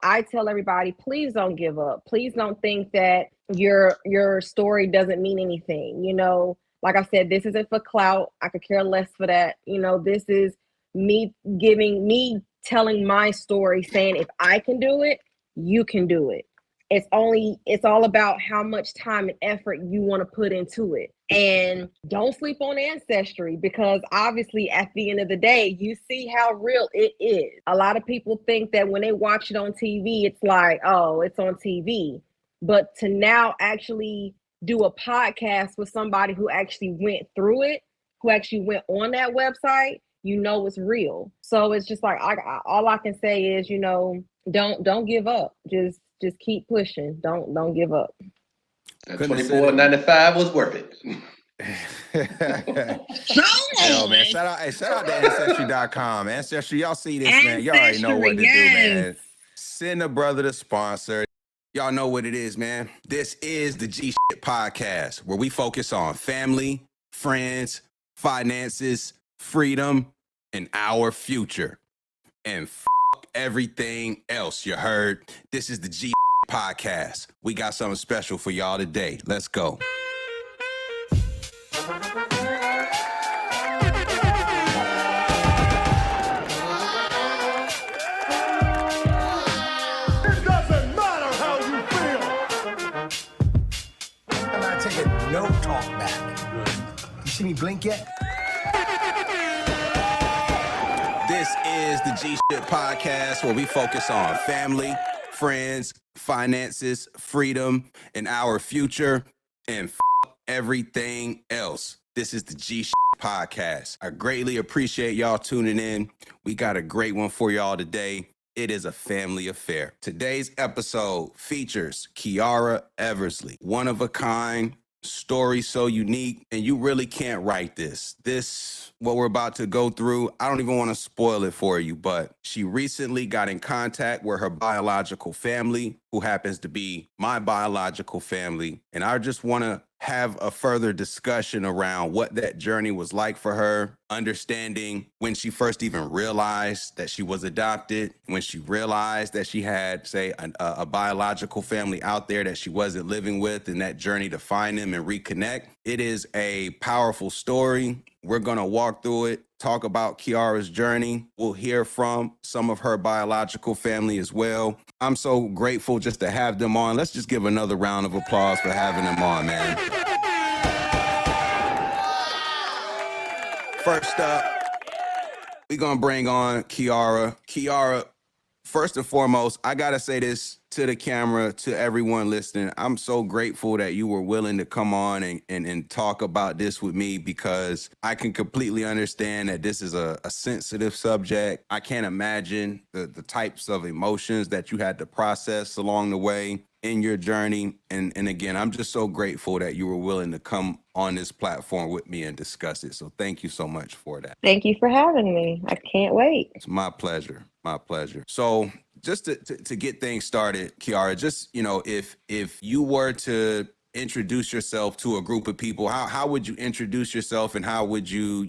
I tell everybody, please don't give up. Please don't think that your story doesn't mean anything. Like I said, this isn't for clout. I could care less for that. This is me telling my story, saying if I can do it, you can do it. It's all about how much time and effort you want to put into it. And don't sleep on Ancestry, because obviously at the end of the day, you see how real it is. A lot of people think that when they watch it on TV, it's like, oh, it's on TV. But to now actually do a podcast with somebody who actually went through it, who actually went on that website, it's real. So it's just like, all I can say is, don't give up. Just keep pushing. Don't give up. That $24.95 was worth it. Yo, man, shout out to Ancestry.com. Ancestry, y'all see this, man. Y'all already know what to do, man. Send a brother to sponsor. Y'all know what it is, man. This is the G Shit Podcast, where we focus on family, friends, finances, freedom, and our future. And everything else, you heard? This is the G Podcast. We got something special for y'all today. Let's go. No talk back. You see me blink yet? This is the G Shit Podcast, where we focus on family, friends, finances, freedom, and our future, and everything else. This is the G Shit Podcast. I greatly appreciate y'all tuning in. We got a great one for y'all today. It is a family affair. Today's episode features Kiara Eversley, one of a kind, story so unique, and you really can't write this. What we're about to go through, I don't even want to spoil it for you, but she recently got in contact with her biological family, who happens to be my biological family, and I just want to have a further discussion around what that journey was like for her, understanding when she first even realized that she was adopted, when she realized that she had, say, a biological family out there that she wasn't living with, and that journey to find them and reconnect. It is a powerful story. We're going to walk through it, talk about Kiara's journey. We'll hear from some of her biological family as well. I'm so grateful just to have them on. Let's just give another round of applause for having them on, man. First up, we're going to bring on Kiara. Kiara, first and foremost, I got to say this to the camera, to everyone listening. I'm so grateful that you were willing to come on and talk about this with me, because I can completely understand that this is a sensitive subject. I can't imagine the types of emotions that you had to process along the way in your journey. And again, I'm just so grateful that you were willing to come on this platform with me and discuss it. So thank you so much for that. Thank you for having me. I can't wait. It's my pleasure. My pleasure. So just to get things started, Kiara, just, if you were to introduce yourself to a group of people, how would you introduce yourself, and how would you,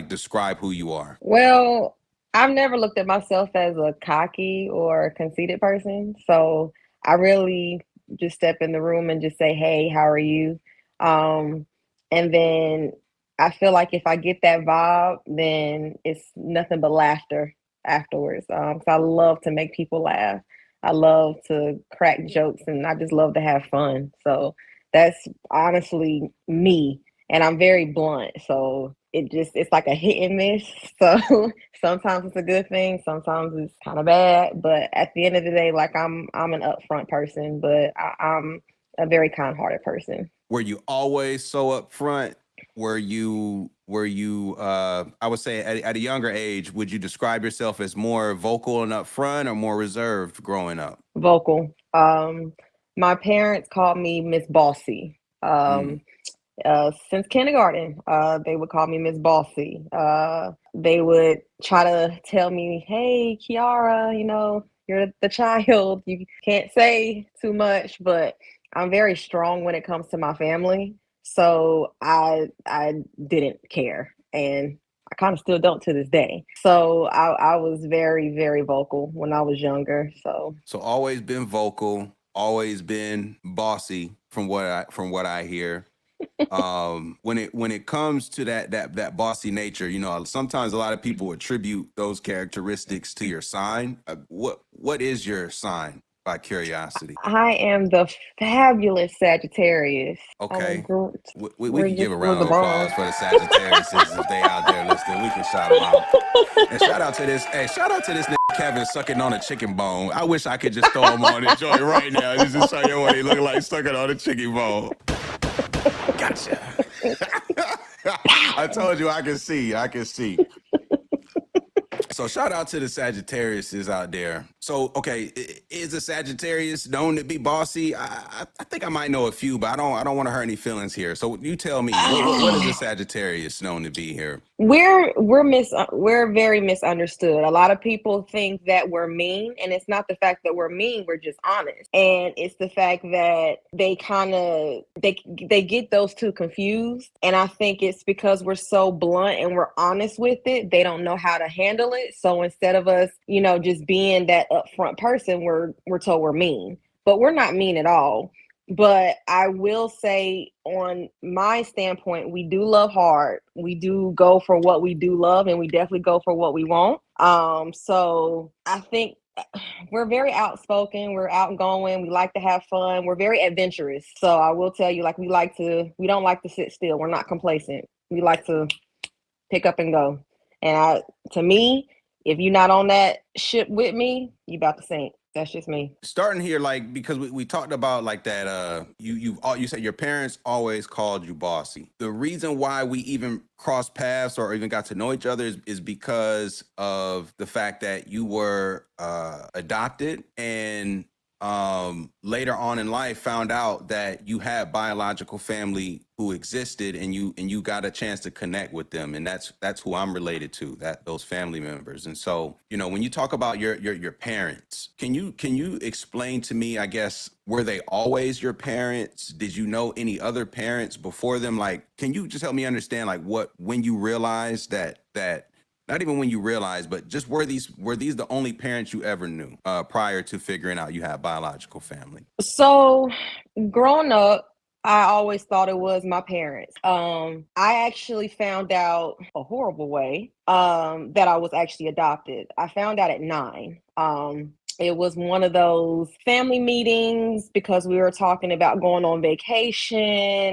describe who you are? Well, I've never looked at myself as a cocky or conceited person. So I really just step in the room and just say, hey, how are you? And then I feel like if I get that vibe, then it's nothing but laughter afterwards. So I love to make people laugh. I love to crack jokes, and I just love to have fun. So that's honestly me. And I'm very blunt. So it's like a hit and miss. So sometimes it's a good thing, sometimes it's kind of bad. But at the end of the day, like I'm an upfront person, but I'm a very kind-hearted person. Were you always so upfront? Were you I would say at a younger age, would you describe yourself as more vocal and upfront, or more reserved growing up? Vocal. My parents called me Miss Bossy. Since kindergarten, they would call me Miss Bossy. They would try to tell me, hey, Kiara, you're the child. You can't say too much, but I'm very strong when it comes to my family. So I didn't care. And I kind of still don't to this day. So I was very, very vocal when I was younger. So always been vocal, always been bossy from what I hear. When it comes to that bossy nature, you know, sometimes a lot of people attribute those characteristics to your sign. What is your sign, by curiosity? I am the fabulous Sagittarius. Okay. We We're can give a we're round the of applause bomb. for the Sagittarius if they out there listening. We can shout them out. And shout out to this nigga Kevin sucking on a chicken bone. I wish I could just throw him on the joint right now. Just to show you what he look like sucking on a chicken bone. Gotcha. I told you I can see. So shout out to the Sagittariuses out there. So, okay, is a Sagittarius known to be bossy? I think I might know a few, but I don't want to hurt any feelings here. So you tell me, what is a Sagittarius known to be here? We're very misunderstood. A lot of people think that we're mean, and it's not the fact that we're mean, we're just honest. And it's the fact that they get those two confused. And I think it's because we're so blunt and we're honest with it, they don't know how to handle it. So instead of us, you know, just being that upfront person, we're told we're mean. But we're not mean at all. But I will say, on my standpoint, we do love hard. We do go for what we do love, and we definitely go for what we want. So I think we're very outspoken. We're outgoing. We like to have fun. We're very adventurous. So I will tell you, like, we don't like to sit still. We're not complacent. We like to pick up and go. And to me, if you're not on that ship with me, you about to sink. That's just me. Starting here, like, because we talked about like that, you said your parents always called you bossy. The reason why we even crossed paths or even got to know each other is because of the fact that you were adopted, and later on in life found out that you had biological family who existed, and you got a chance to connect with them, and that's who I'm related to, those family members. And so, you know, when you talk about your parents, can you explain to me, I guess, were they always your parents? Did you know any other parents before them? Like, can you just help me understand, like, when you realized that not even when you realized, but just were these the only parents you ever knew prior to figuring out you had biological family? So growing up, I always thought it was my parents. I actually found out a horrible way that I was actually adopted. I found out at 9. It was one of those family meetings because we were talking about going on vacation,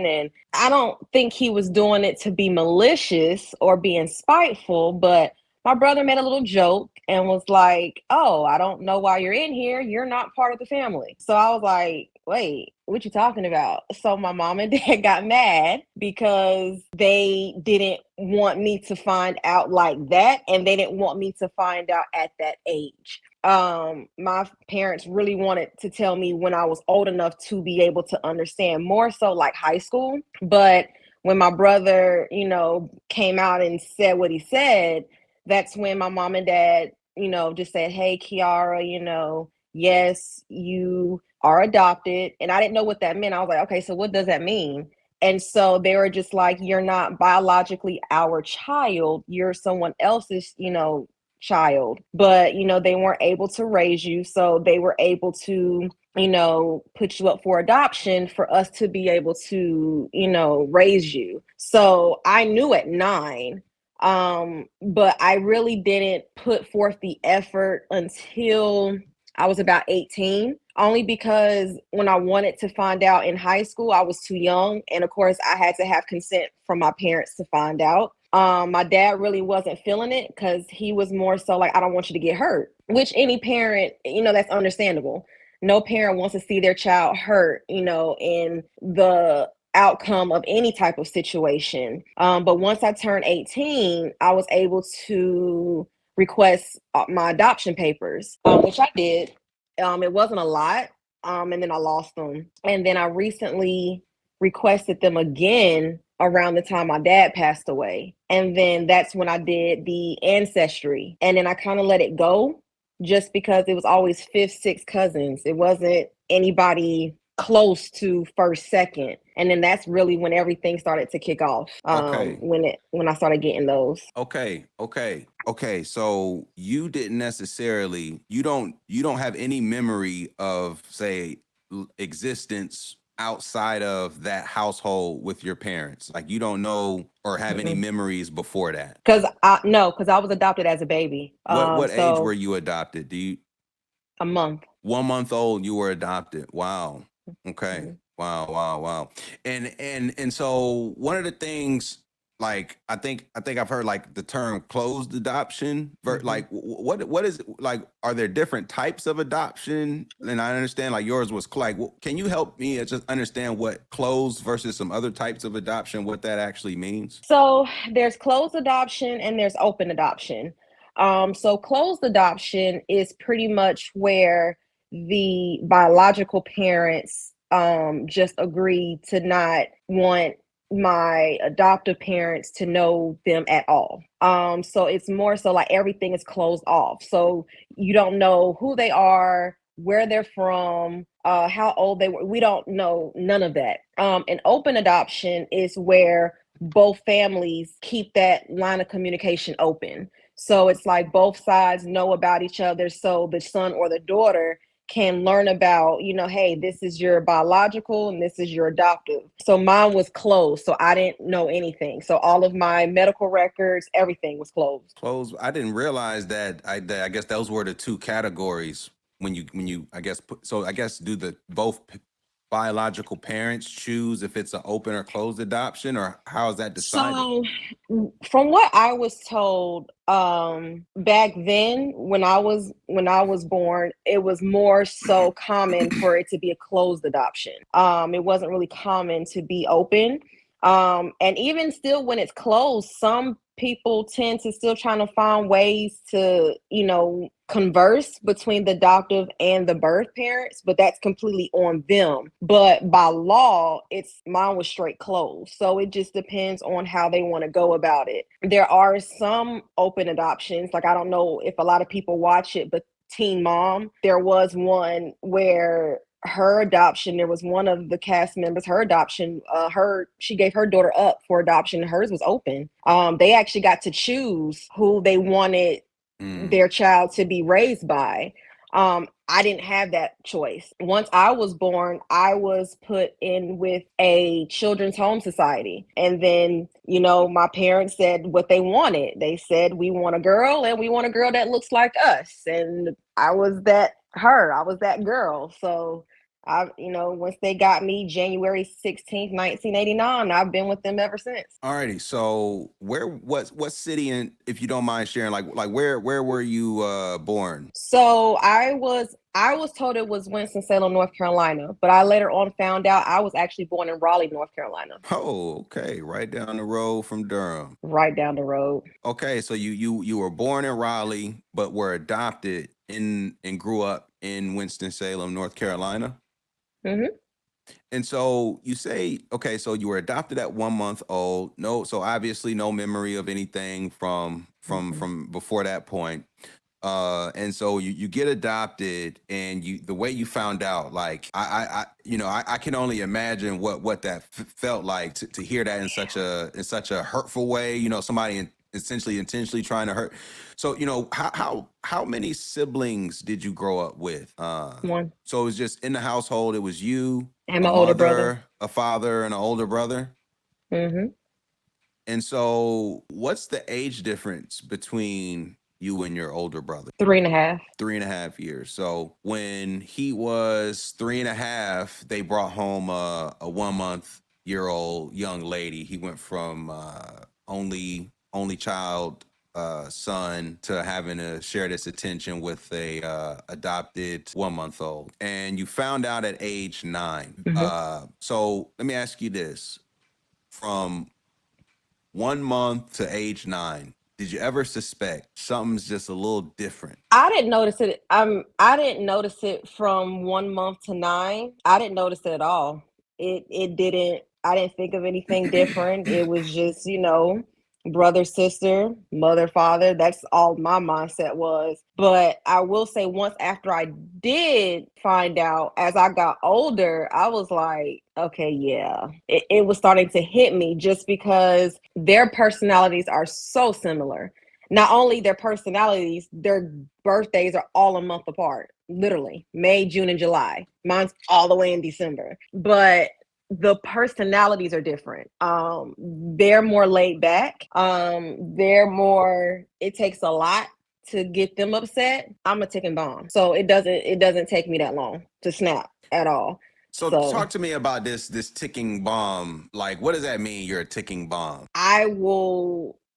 and I don't think he was doing it to be malicious or being spiteful, but my brother made a little joke and was like, "Oh, I don't know why you're in here. You're not part of the family." So I was like, "Wait, what you talking about?" So my mom and dad got mad because they didn't want me to find out like that, and they didn't want me to find out at that age. My parents really wanted to tell me when I was old enough to be able to understand, more so like high school. But when my brother, you know, came out and said what he said, that's when my mom and dad, you know, just said, "Hey, Kiara, you know, yes, you are adopted." And I didn't know what that meant. I was like, "Okay, so what does that mean?" And so they were just like, "You're not biologically our child. You're someone else's, you know, child." But, you know, they weren't able to raise you. So they were able to, you know, put you up for adoption for us to be able to, you know, raise you. So I knew at 9. But I really didn't put forth the effort until I was about 18, only because when I wanted to find out in high school, I was too young. And of course, I had to have consent from my parents to find out. My dad really wasn't feeling it because he was more so like, "I don't want you to get hurt," which any parent, you know, that's understandable. No parent wants to see their child hurt, you know, in the outcome of any type of situation. But once I turned 18, I was able to request my adoption papers, which I did. It wasn't a lot. And then I lost them. And then I recently requested them again around the time my dad passed away. And then that's when I did the Ancestry. And then I kind of let it go just because it was always fifth, sixth cousins. It wasn't anybody close to first, second, and then that's really when everything started to kick off. Okay. When I started getting those. Okay. So you didn't necessarily, you don't have any memory of, say, existence outside of that household with your parents. Like you don't know or have any memories before that. Because I was adopted as a baby. What age So were you adopted? a month. 1 month old, you were adopted. Wow. Okay. Mhm. Wow. And so one of the things, like I think I've heard like the term closed adoption. Like what is like? Are there different types of adoption? And I understand like yours was like. Can you help me just understand what closed versus some other types of adoption? What that actually means? So there's closed adoption and there's open adoption. So closed adoption is pretty much where the biological parents just agree to not want my adoptive parents to know them at all. So it's more so like everything is closed off. So you don't know who they are, where they're from, how old they were. We don't know none of that. An open adoption is where both families keep that line of communication open. So it's like both sides know about each other. So the son or the daughter can learn about, hey, this is your biological and this is your adoptive. So mine was closed. So I didn't know anything. So all of my medical records, everything was closed. Closed. I didn't realize that. I guess those were the two categories when you I guess I guess do the both biological parents choose if it's an open or closed adoption, or how is that decided? So from what I was told, back then when I was born, it was more so common for it to be a closed adoption. It wasn't really common to be open. And even still when it's closed, some people tend to still trying to find ways to, converse between the adoptive and the birth parents, but that's completely on them. But by law, mine was straight closed. So it just depends on how they want to go about it. There are some open adoptions. Like, I don't know if a lot of people watch it, but Teen Mom, there was one where her adoption, there was one of the cast members, her adoption, she gave her daughter up for adoption. Hers was open. They actually got to choose who they wanted their child to be raised by. I didn't have that choice. Once I was born, I was put in with a children's home society. And then, my parents said what they wanted. They said, we want a girl and we want a girl that looks like us. And I was that girl. So once they got me January 16th, 1989, I've been with them ever since. Alrighty. So what city, and if you don't mind sharing, like where were you born? So I was told it was Winston-Salem, North Carolina, but I later on found out I was actually born in Raleigh, North Carolina. Oh, okay. Right down the road from Durham. Right down the road. Okay, so you were born in Raleigh, but were adopted and grew up in Winston-Salem, North Carolina. Mm-hmm. And so you say, okay, so you were adopted at 1 month old. No, so obviously no memory of anything from before that point. And so you get adopted, and the way you found out, like I can only imagine what that felt like to hear that in such a hurtful way. Somebody essentially intentionally trying to hurt. So how many siblings did you grow up with? One. So it was just in the household. It was you and my older brother, a father, and an older brother. Mm-hmm. And so, what's the age difference between you and your older brother? 3.5. 3.5 years. So when he was 3.5, they brought home a 1 month-old young lady. He went from only child son to having to share this attention with a adopted 1 month old. And you found out at age 9. Mm-hmm. So let me ask you this: from 1 month to age 9, did you ever suspect something's just a little different? I didn't notice it. I didn't notice it from 1 month to 9. I didn't notice it at all. It didn't. I didn't think of anything different. It was just, brother, sister, mother, father. That's all my mindset was. But I will say, once after I did find out, as I got older, I was like, okay, yeah, it was starting to hit me just because their personalities are so similar. Not only their personalities, their birthdays are all a month apart, literally May, June, and July. Mine's all the way in December. But the personalities are different. They're more laid back. They're more, it takes a lot to get them upset. I'm a ticking bomb. So it doesn't take me that long to snap at all. So So talk to me about this ticking bomb. Like, what does that mean? You're a ticking bomb.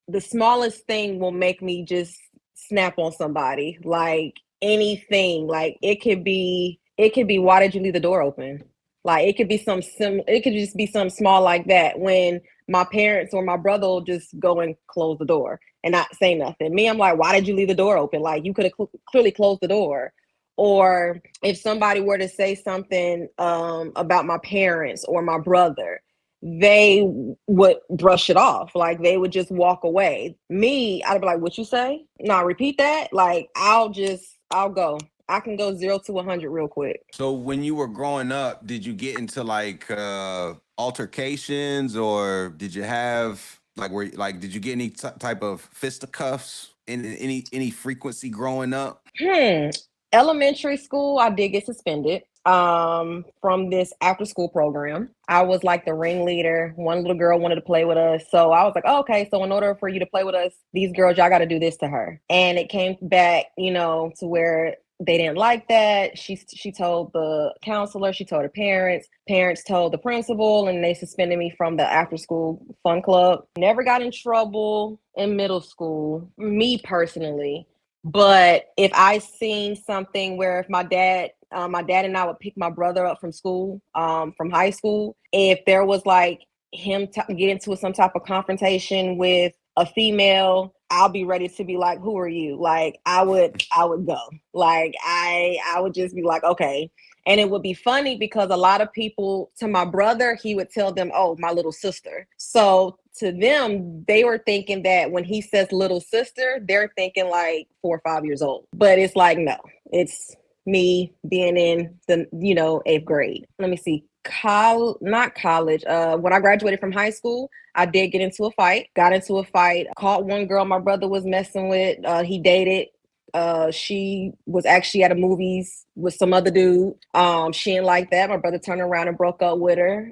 the smallest thing will make me just snap on somebody. Like anything. Like it could be why did you leave the door open? Like it could be it could just be something small like that when my parents or my brother will just go and close the door and not say nothing. Me, I'm like, why did you leave the door open? Like you could have clearly closed the door. Or if somebody were to say something about my parents or my brother, they would brush it off. Like they would just walk away. Me, I'd be like, what you say? No, repeat that. Like I'll go. I can go 0 to 100 real quick. So when you were growing up, did you get into like altercations, or did you have did you get any type of fisticuffs in any frequency growing up? Elementary school, I did get suspended from this after school program. I was like the ringleader. One little girl wanted to play with us. So I was like, oh, okay, so in order for you to play with us, these girls, y'all got to do this to her. And it came back, to where they didn't like that. She told the counselor, she told her parents told the principal, and they suspended me from the after school fun club. Never got in trouble in middle school, me personally. But if I seen something where if my dad and I would pick my brother up from school, from high school, if there was like him get into some type of confrontation with a female, I'll be ready to be like, who are you? Like I would go. Like I would just be like, okay. And it would be funny because a lot of people, to my brother, he would tell them, oh, my little sister. So to them, they were thinking that when he says little sister, they're thinking like 4 or 5 years old. But it's like, no, it's me being in the, 8th grade. Let me see. Not college. When I graduated from high school, I did got into a fight, caught one girl my brother was messing with. He dated. She was actually at a movies with some other dude. She didn't like that. My brother turned around and broke up with her.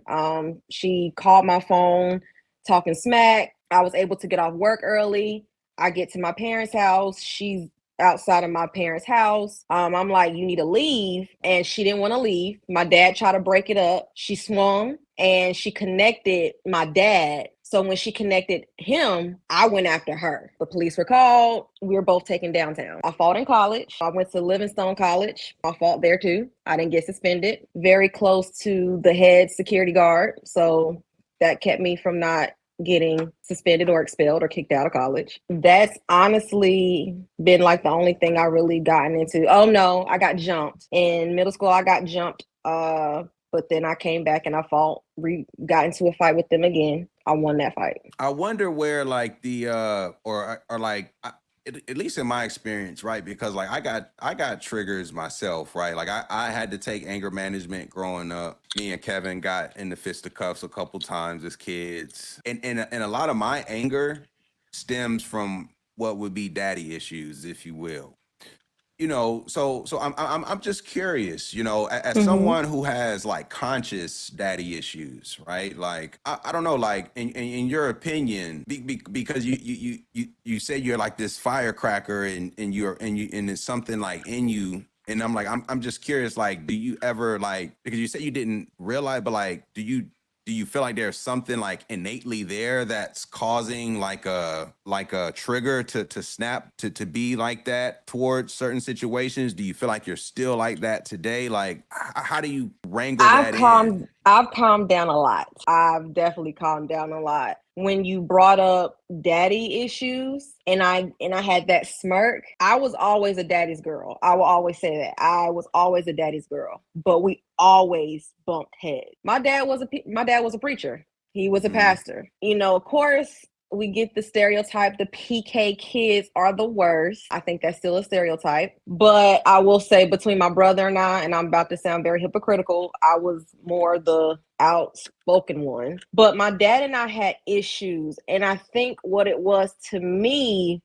She called my phone talking smack. I was able to get off work early. I get to my parents' house. She's outside of my parents' house. I'm like, you need to leave. And she didn't want to leave. My dad tried to break it up. She swung and she connected my dad. So when she connected him, I went after her. The police were called. We were both taken downtown. I fought in college. I went to Livingstone College. I fought there too. I didn't get suspended. Very close to the head security guard. So that kept me from not getting suspended or expelled or kicked out of college. That's honestly been like the only thing I really gotten into. Oh no, I got jumped. In middle school, I got jumped. But then I came back and I got into a fight with them again. I won that fight. I wonder where like the at least in my experience, right? Because like I got triggers myself, right? Like I had to take anger management growing up. Me and Kevin got in the fisticuffs a couple times as kids. And a lot of my anger stems from what would be daddy issues, if you will. So I'm just curious, as someone who has like conscious daddy issues, right? Like I don't know, like in your opinion, because you said you're like this firecracker and it's something like in you, and I'm just curious, like, do you ever like, because you said you didn't realize, but like, do you feel like there's something like innately there that's causing like a trigger to snap to be like that towards certain situations? Do you feel like you're still like that today? Like, how do you wrangle that in? I've calmed down a lot. I've definitely calmed down a lot. When you brought up daddy issues and I had that smirk, I was always a daddy's girl. I will always say that. I was always a daddy's girl, but we always bumped heads. My dad was a preacher. He was a pastor. Of course, we get the stereotype, the PK kids are the worst. I think that's still a stereotype. But I will say between my brother and I'm about to sound very hypocritical, I was more the outspoken one. But my dad and I had issues. And I think what it was to me,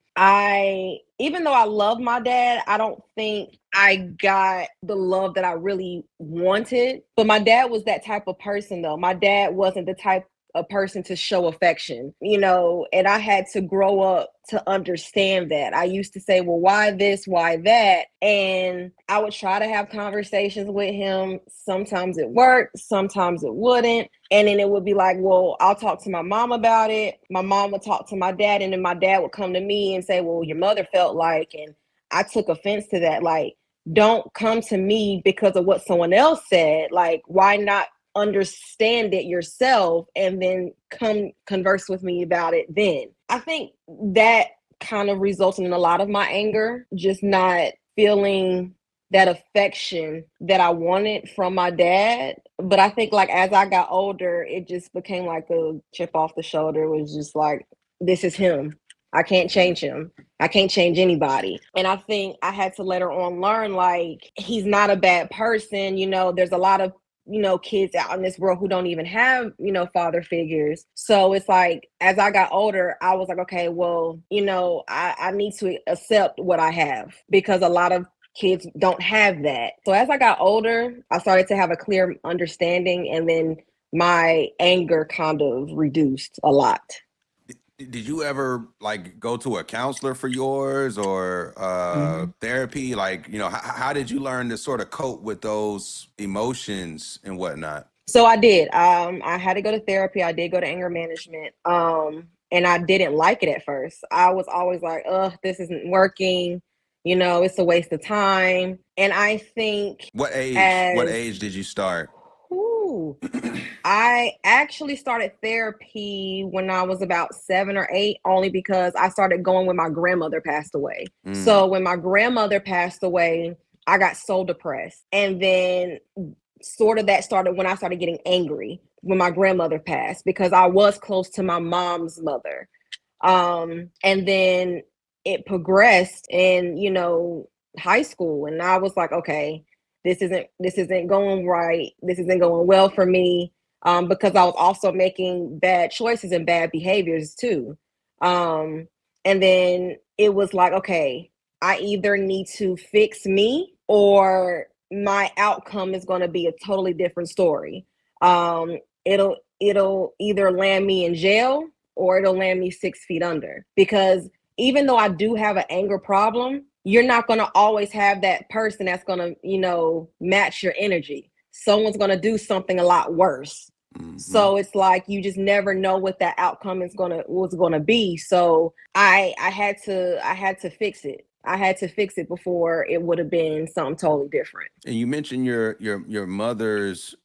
even though I love my dad, I don't think I got the love that I really wanted. But my dad was that type of person, though. My dad wasn't the type a person to show affection, and I had to grow up to understand that. I used to say, well, why this, why that? And I would try to have conversations with him. Sometimes it worked, sometimes it wouldn't. And then it would be like, well, I'll talk to my mom about it. My mom would talk to my dad, and then my dad would come to me and say, well, your mother felt like, and I took offense to that. Like, don't come to me because of what someone else said. Like, why not understand it yourself and then come converse with me about it then? I think that kind of resulted in a lot of my anger, just not feeling that affection that I wanted from my dad. But I think like as I got older, it just became like a chip off the shoulder. It was just like, this is him. I can't change him. I can't change anybody. And I think I had to later on learn, like, he's not a bad person. There's a lot of kids out in this world who don't even have, father figures. So it's like, as I got older, I was like, okay, well, I need to accept what I have, because a lot of kids don't have that. So as I got older, I started to have a clear understanding, and then my anger kind of reduced a lot. Did you ever like go to a counselor for yours or therapy? Like, how did you learn to sort of cope with those emotions and whatnot? So I did. I had to go to therapy. I did go to anger management. And I didn't like it at first. I was always like, this isn't working. It's a waste of time. And I think What age did you start? I actually started therapy when I was about 7 or 8, only because I started going when my grandmother passed away. So when my grandmother passed away, I got so depressed. And then sort of that started when I started getting angry when my grandmother passed, because I was close to my mom's mother. And then it progressed in, high school. And I was like, okay, this isn't going right. This isn't going well for me. Because I was also making bad choices and bad behaviors too. And then it was like, okay, I either need to fix me or my outcome is going to be a totally different story. It'll either land me in jail or it'll land me 6 feet under. Because even though I do have an anger problem, you're not going to always have that person that's going to, match your energy. Someone's going to do something a lot worse. So it's like, you just never know what that outcome was going to be. So I had to fix it. I had to fix it before it would have been something totally different. And you mentioned your mother's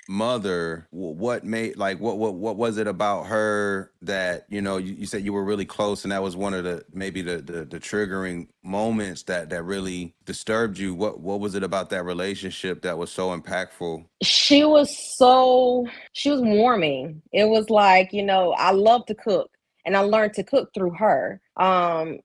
mother. What was it about her that you said you were really close, and that was one of the maybe the triggering moments that really disturbed you? What was it about that relationship that was so impactful? She was warming. It was like, I love to cook, and I learned to cook through her.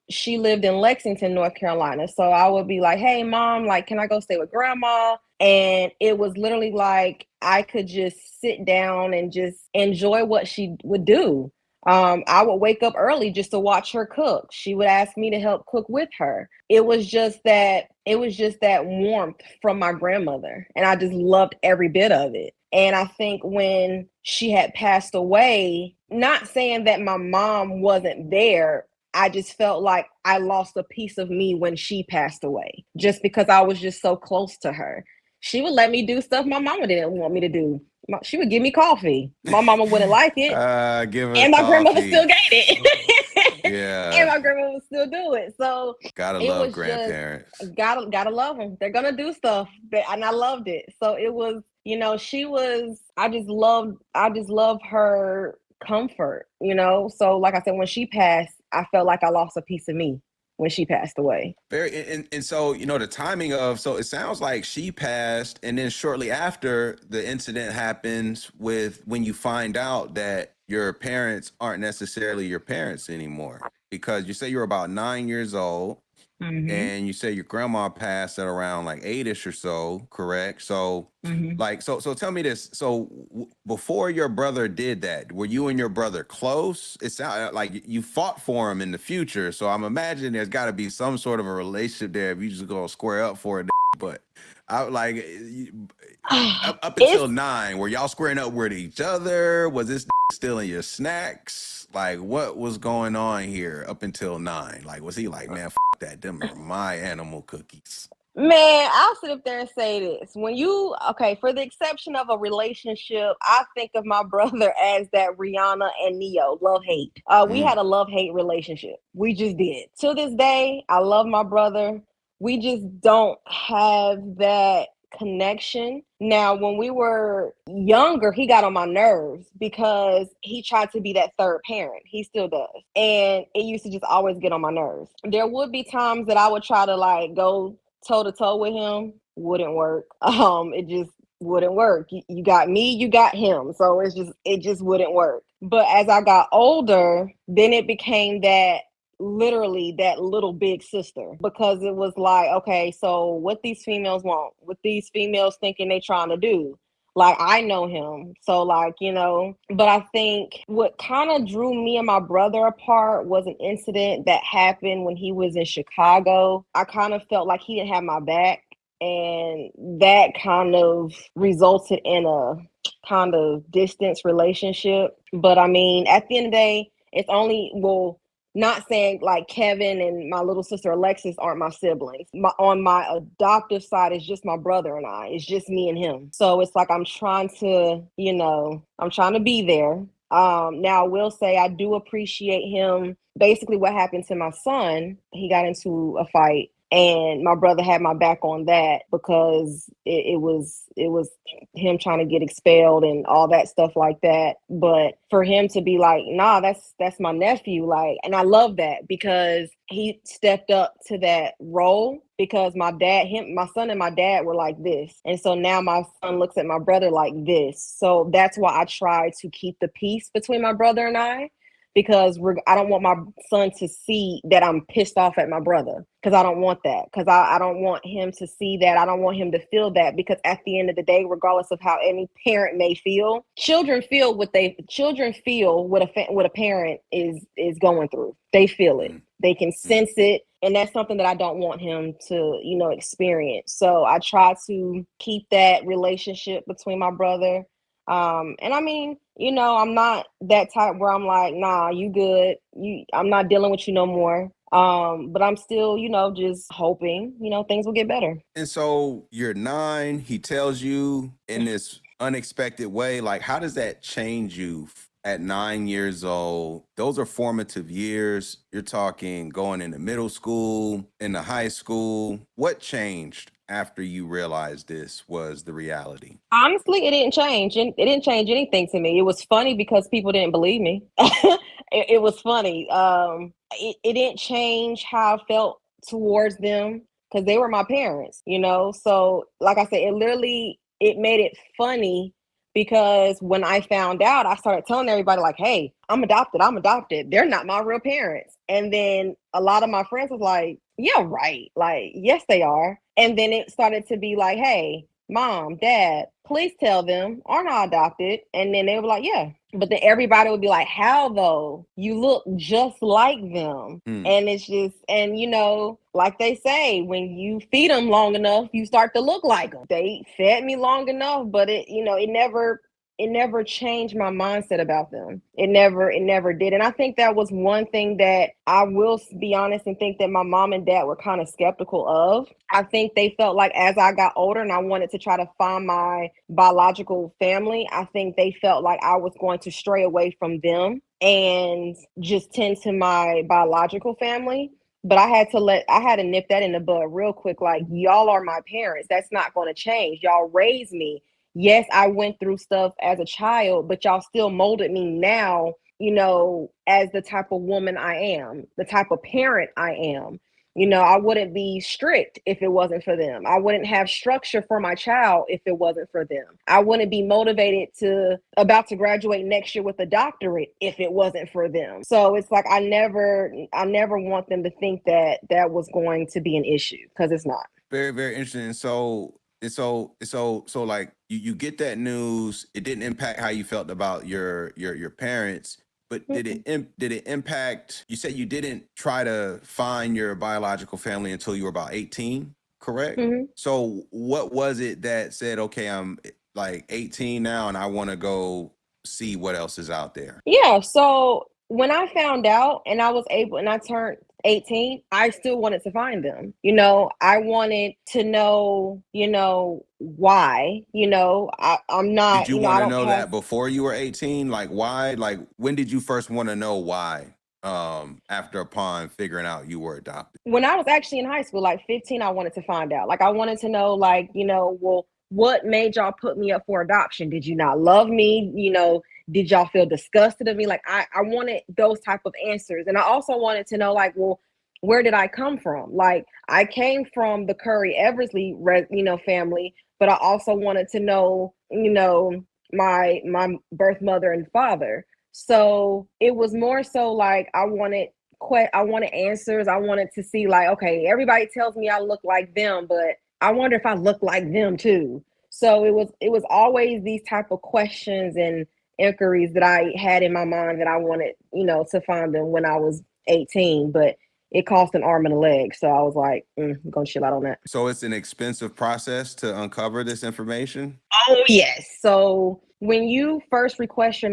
She lived in Lexington, North Carolina. So I would be like, hey mom, like, can I go stay with grandma? And it was literally like, I could just sit down and just enjoy what she would do. I would wake up early just to watch her cook. She would ask me to help cook with her. It was just that warmth from my grandmother. And I just loved every bit of it. And I think when she had passed away, not saying that my mom wasn't there, I just felt like I lost a piece of me when she passed away, just because I was just so close to her. She would let me do stuff my mama didn't want me to do. She would give me coffee. My mama wouldn't like it. And my grandmother still gave it. Yeah. And my grandma would still do it. So gotta love grandparents. Gotta love them. They're gonna do stuff. And I loved it. So it was, I just love her comfort, So like I said, when she passed, I felt like I lost a piece of me. when she passed away. And so, the timing of, so it sounds like she passed, and then shortly after the incident happens with when you find out that your parents aren't necessarily your parents anymore, because you say you're about 9 years old. Mm-hmm. And you say your grandma passed at around like 8ish or so, correct? So, so tell me this. So, before your brother did that, were you and your brother close? It sounded like you fought for him in the future. So, I'm imagining there's got to be some sort of a relationship there if you just go square up for it. But I like up until 9, were y'all squaring up with each other? Was this stealing your snacks? Like, what was going on here up until 9? Like, was he like, man, that, them are my animal cookies? Man, I'll sit up there and say this. For the exception of a relationship, I think of my brother as that Rihanna and Neo love-hate. We had a love-hate relationship. We just did. To this day, I love my brother. We just don't have that connection. Now, when we were younger, he got on my nerves because he tried to be that third parent. He still does. And it used to just always get on my nerves. There would be times that I would try to like go toe to toe with him. Wouldn't work. It just wouldn't work. You got me, you got him. So it just wouldn't work. But as I got older, then it became that literally that little big sister, because it was like, okay, so what these females want, what these females thinking they trying to do. Like, I know him. So like, but I think what kind of drew me and my brother apart was an incident that happened when he was in Chicago. I kind of felt like he didn't have my back, and that kind of resulted in a kind of distance relationship. But I mean, at the end of the day, it's only, not saying like Kevin and my little sister Alexis aren't my siblings. On my adoptive side, it's just my brother and I. It's just me and him. So it's like I'm trying to be there. Now I will say I do appreciate him. Basically, what happened to my son, he got into a fight, and my brother had my back on that because it was him trying to get expelled and all that stuff like that. But for him to be like, nah, that's my nephew, like, and I love that because he stepped up to that role, because my son and my dad were like this. And so now my son looks at my brother like this. So that's why I try to keep the peace between my brother and I, because I don't want my son to see that I'm pissed off at my brother, because I don't want that, because I don't want him to see that. I don't want him to feel that, because at the end of the day, regardless of how any parent may feel, children feel what a parent is going through. They feel it. They can sense it. And that's something that I don't want him to, experience. So I try to keep that relationship between my brother. And I mean, I'm not that type where I'm like, nah, you good. I'm not dealing with you no more. But I'm still, just hoping, things will get better. And so you're 9, he tells you in this unexpected way, like, how does that change you at 9 years old? Those are formative years. You're talking going into middle school, into high school. What changed after you realized this was the reality? Honestly, it didn't change. It didn't change anything to me. It was funny because people didn't believe me. It was funny. It didn't change how I felt towards them, because they were my parents, So like I said, it made it funny, because when I found out, I started telling everybody like, hey, I'm adopted. They're not my real parents. And then a lot of my friends was like, yeah, right. Like, yes, they are. And then it started to be like, hey, Mom, Dad, please tell them, aren't I adopted? And then they were like, yeah. But then everybody would be like, how though? You look just like them. And it's just, and like they say, when you feed them long enough, you start to look like them. They fed me long enough, but it never changed my mindset about them. It never did. And I think that was one thing that I will be honest and think that my mom and dad were kind of skeptical of. I think they felt like as I got older and I wanted to try to find my biological family, I think they felt like I was going to stray away from them and just tend to my biological family. But I had to nip that in the bud real quick. Like, y'all are my parents. That's not going to change. Y'all raised me. Yes, I went through stuff as a child, but y'all still molded me now, as the type of woman I am, the type of parent I am. I wouldn't be strict if it wasn't for them. I wouldn't have structure for my child if it wasn't for them. I wouldn't be motivated about to graduate next year with a doctorate if it wasn't for them. So it's like I never want them to think that that was going to be an issue, because it's not. Very, very interesting. So like you get that news. It didn't impact how you felt about your parents, but did it impact? You said you didn't try to find your biological family until you were about 18, correct? Mm-hmm. So what was it that said, okay, I'm like 18 now and I want to go see what else is out there? Yeah. So when I found out and I turned 18, I still wanted to find them. I wanted to know, why, I'm not, Did you I want to don't know have. that before you were 18? Like why? Like when did you first want to know why? Upon figuring out you were adopted? When I was actually in high school, like 15, I wanted to find out. Like I wanted to know, like, well, what made y'all put me up for adoption? Did you not love me? Did y'all feel disgusted of me? Like I wanted those type of answers. And I also wanted to know, like, well, where did I come from? Like I came from the Curry Eversley, family, but I also wanted to know, my birth mother and father. So it was more so like I wanted answers. I wanted to see, like, okay, everybody tells me I look like them, but I wonder if I look like them too. So it was always these type of questions and inquiries that I had in my mind that I wanted, to find them when I was 18, but it cost an arm and a leg. So I was like, I'm gonna chill out on that. So it's an expensive process to uncover this information? Oh yes. So when you first request your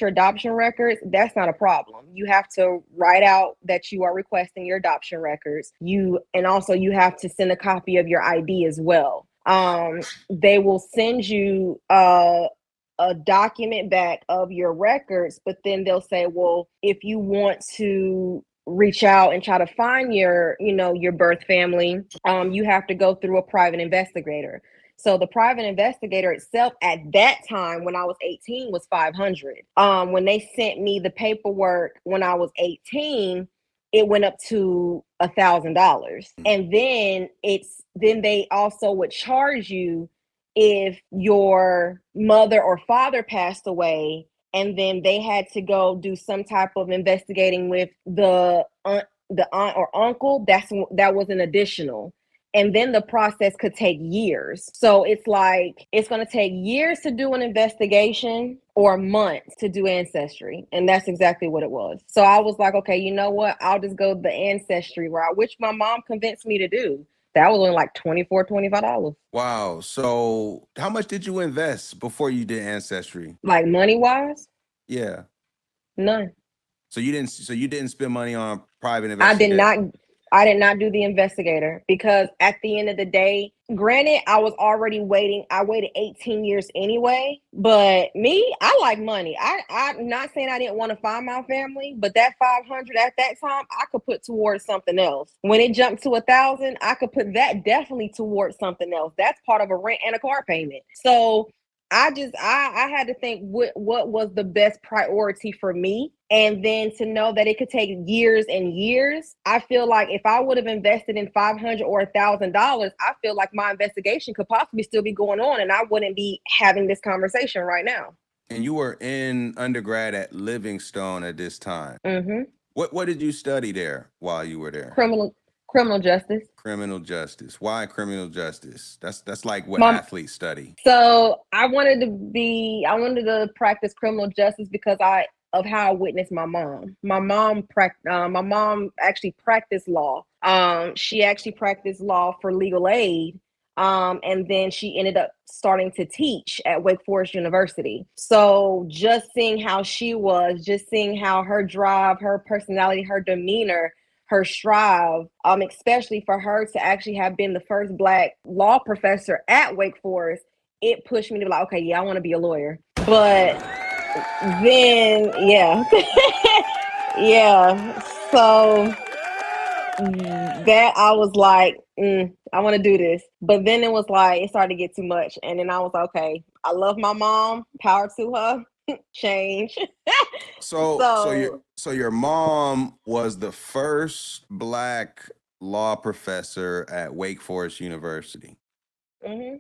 adoption records, that's not a problem. You have to write out that you are requesting your adoption records. You have to send a copy of your ID as well. They will send you a document back of your records, but then they'll say, well, if you want to reach out and try to find your birth family, you have to go through a private investigator. So the private investigator itself at that time when I was 18 was $500. When they sent me the paperwork when I was 18, it went up to $1,000. And then they also would charge you if your mother or father passed away, and then they had to go do some type of investigating with the aunt or uncle. That was an additional. And then the process could take years. So it's like, it's going to take years to do an investigation or months to do Ancestry. And that's exactly what it was. So I was like, okay, you know what? I'll just go the Ancestry route, which my mom convinced me to do. That was only like $24, $25. Wow. So how much did you invest before you did Ancestry? Like money wise? Yeah. None. So you didn't spend money on private investigator? I did not do the investigator, because at the end of the day, granted, I was already waiting. I waited 18 years anyway, but me, I like money. I'm not saying I didn't want to find my family, but that 500 at that time, I could put towards something else. When it jumped to 1,000, I could put that definitely towards something else. That's part of a rent and a car payment. So I had to think what was the best priority for me. And then to know that it could take years and years, I feel like if I would have invested in $500 or $1,000, I feel like my investigation could possibly still be going on and I wouldn't be having this conversation right now. And you were in undergrad at Livingstone at this time. Mm-hmm. What did you study there while you were there? Criminal justice. Criminal justice. Why criminal justice? That's like what athletes study. So I wanted to practice criminal justice because of how I witnessed my mom. My mom actually practiced law. She actually practiced law for legal aid. And then she ended up starting to teach at Wake Forest University. So just seeing how she was, just seeing how her drive, her personality, her demeanor, her strive, especially for her to actually have been the first Black law professor at Wake Forest, it pushed me to be like, okay, yeah, I want to be a lawyer. But then, yeah, yeah. So that I was like, I want to do this. But then it was like, it started to get too much. And then I was like, okay, I love my mom, power to her. change. So your mom was the first Black law professor at Wake Forest University. Mm-hmm.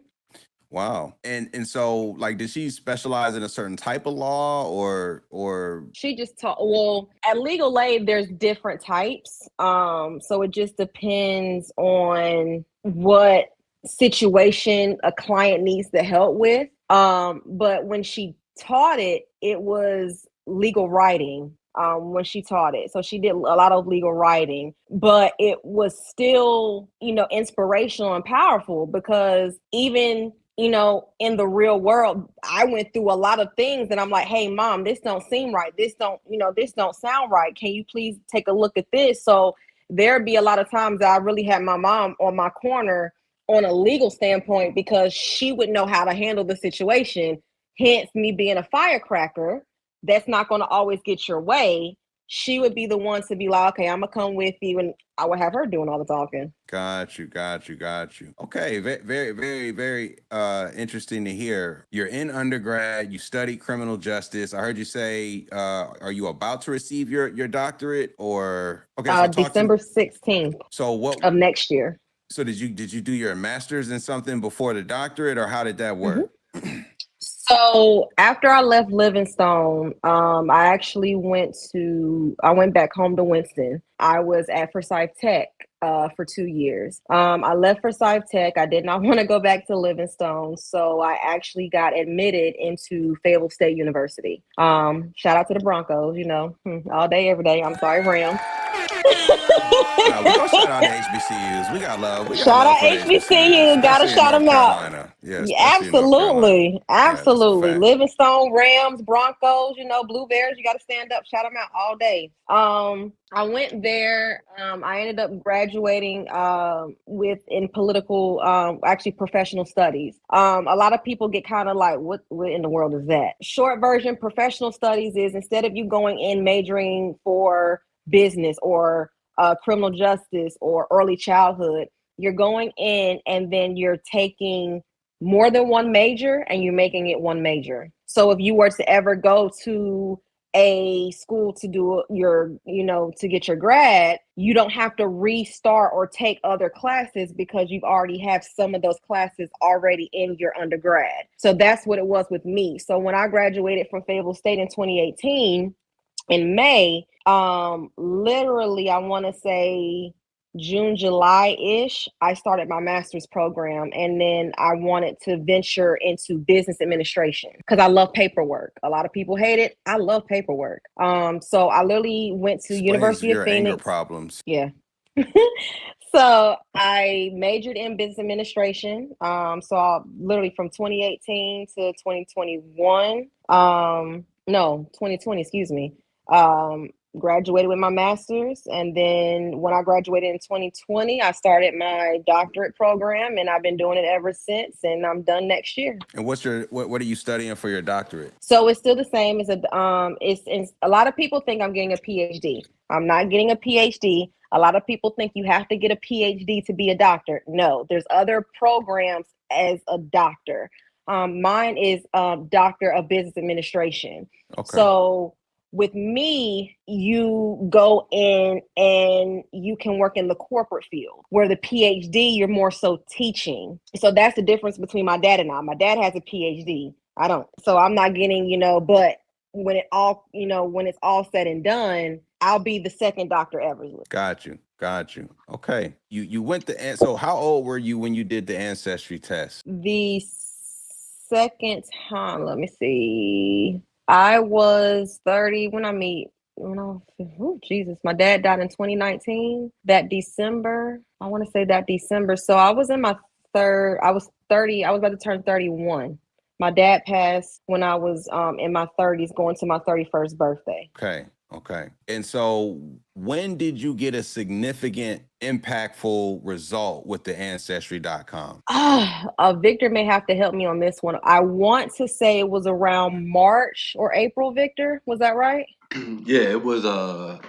Wow. And so, like, did she specialize in a certain type of law or She just taught, well, at legal aid there's different types. So it just depends on what situation a client needs the help with. But when she taught it, it was legal writing. When she taught it, so she did a lot of legal writing, but it was still, inspirational and powerful, because even in the real world, I went through a lot of things and I'm like, hey, mom, this don't seem right. This don't sound right. Can you please take a look at this? So there'd be a lot of times that I really had my mom on my corner on a legal standpoint, because she would know how to handle the situation. Hence me being a firecracker, that's not going to always get your way. She would be the one to be like, okay, I'm gonna come with you, and I would have her doing all the talking. Got you. Okay, very, very, very interesting to hear. You're in undergrad, you study criminal justice. I heard you say, are you about to receive your doctorate, or December 16th of next year. So did you do your master's in something before the doctorate, or how did that work? Mm-hmm. So after I left Livingstone, I actually went back home to Winston. I was at Forsyth Tech for 2 years. I left Forsyth Tech. I did not want to go back to Livingstone, so I actually got admitted into Fayetteville State University. Shout out to the Broncos, all day, every day. I'm sorry, Rams. We gonna shout out the HBCUs. We got love. Shout out HBCU. Gotta shout them out. Yeah, absolutely. Yeah, Livingstone, Rams, Broncos, Blue Bears. You got to stand up, shout them out all day. I went there. I ended up graduating in political, actually professional studies. A lot of people get kind of like, what in the world is that? Short version, professional studies is, instead of you going in majoring for business or criminal justice or early childhood, you're going in and then you're taking more than one major and you're making it one major. So if you were to ever go to a school to do to get your grad, you don't have to restart or take other classes, because you've already have some of those classes already in your undergrad. So that's what it was with me. So when I graduated from Fayetteville State in 2018, in May, literally, I want to say June, July-ish, I started my master's program, and then I wanted to venture into business administration because I love paperwork. A lot of people hate it. I love paperwork. So I literally went to University of Phoenix. Anger problems. Yeah. So I majored in business administration. So I literally from 2018 to 2021. No, 2020, excuse me. Graduated with my master's, and then when I graduated in 2020, I started my doctorate program, and I've been doing it ever since, and I'm done next year. And what are you studying for your doctorate? So it's still the same as a lot of people think I'm getting a PhD. I'm not getting a PhD. A lot of people think you have to get a PhD to be a doctor. No, there's other programs as a doctor. Mine is Doctor of Business Administration. Okay. So with me, you go in and you can work in the corporate field, where the PhD, you're more so teaching. So that's the difference between my dad and I. My dad has a PhD. I don't. So I'm not getting, but when it's all said and done, I'll be the second Dr. Eversley. Got you. Okay. You went so how old were you when you did the Ancestry test? The second time, let me see. I was 30 Jesus, my dad died in 2019, that December. I want to say that December. So I was in my I was 30. I was about to turn 31. My dad passed when I was in my 30s, going to my 31st birthday. Okay. And so when did you get a significant, impactful result with the Ancestry.com? Victor may have to help me on this one. I want to say it was around March or April, Victor. Was that right? Yeah, it was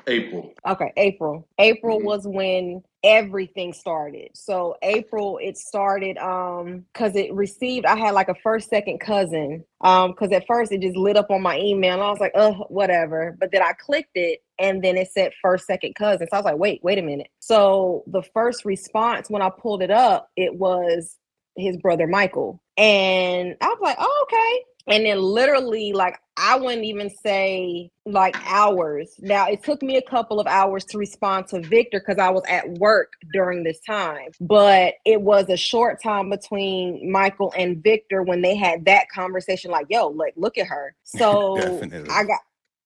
April. Okay, April. April was when everything started. So April, it started because I had like a first, second cousin. Because at first it just lit up on my email and I was like, oh, whatever. But then I clicked it and then it said first, second cousin. So I was like, wait a minute. So the first response when I pulled it up, it was his brother Michael. And I was like, oh, okay. And then literally, like, I wouldn't even say like hours. Now, it took me a couple of hours to respond to Victor because I was at work during this time. But it was a short time between Michael and Victor when they had that conversation, like, yo, like, look at her. So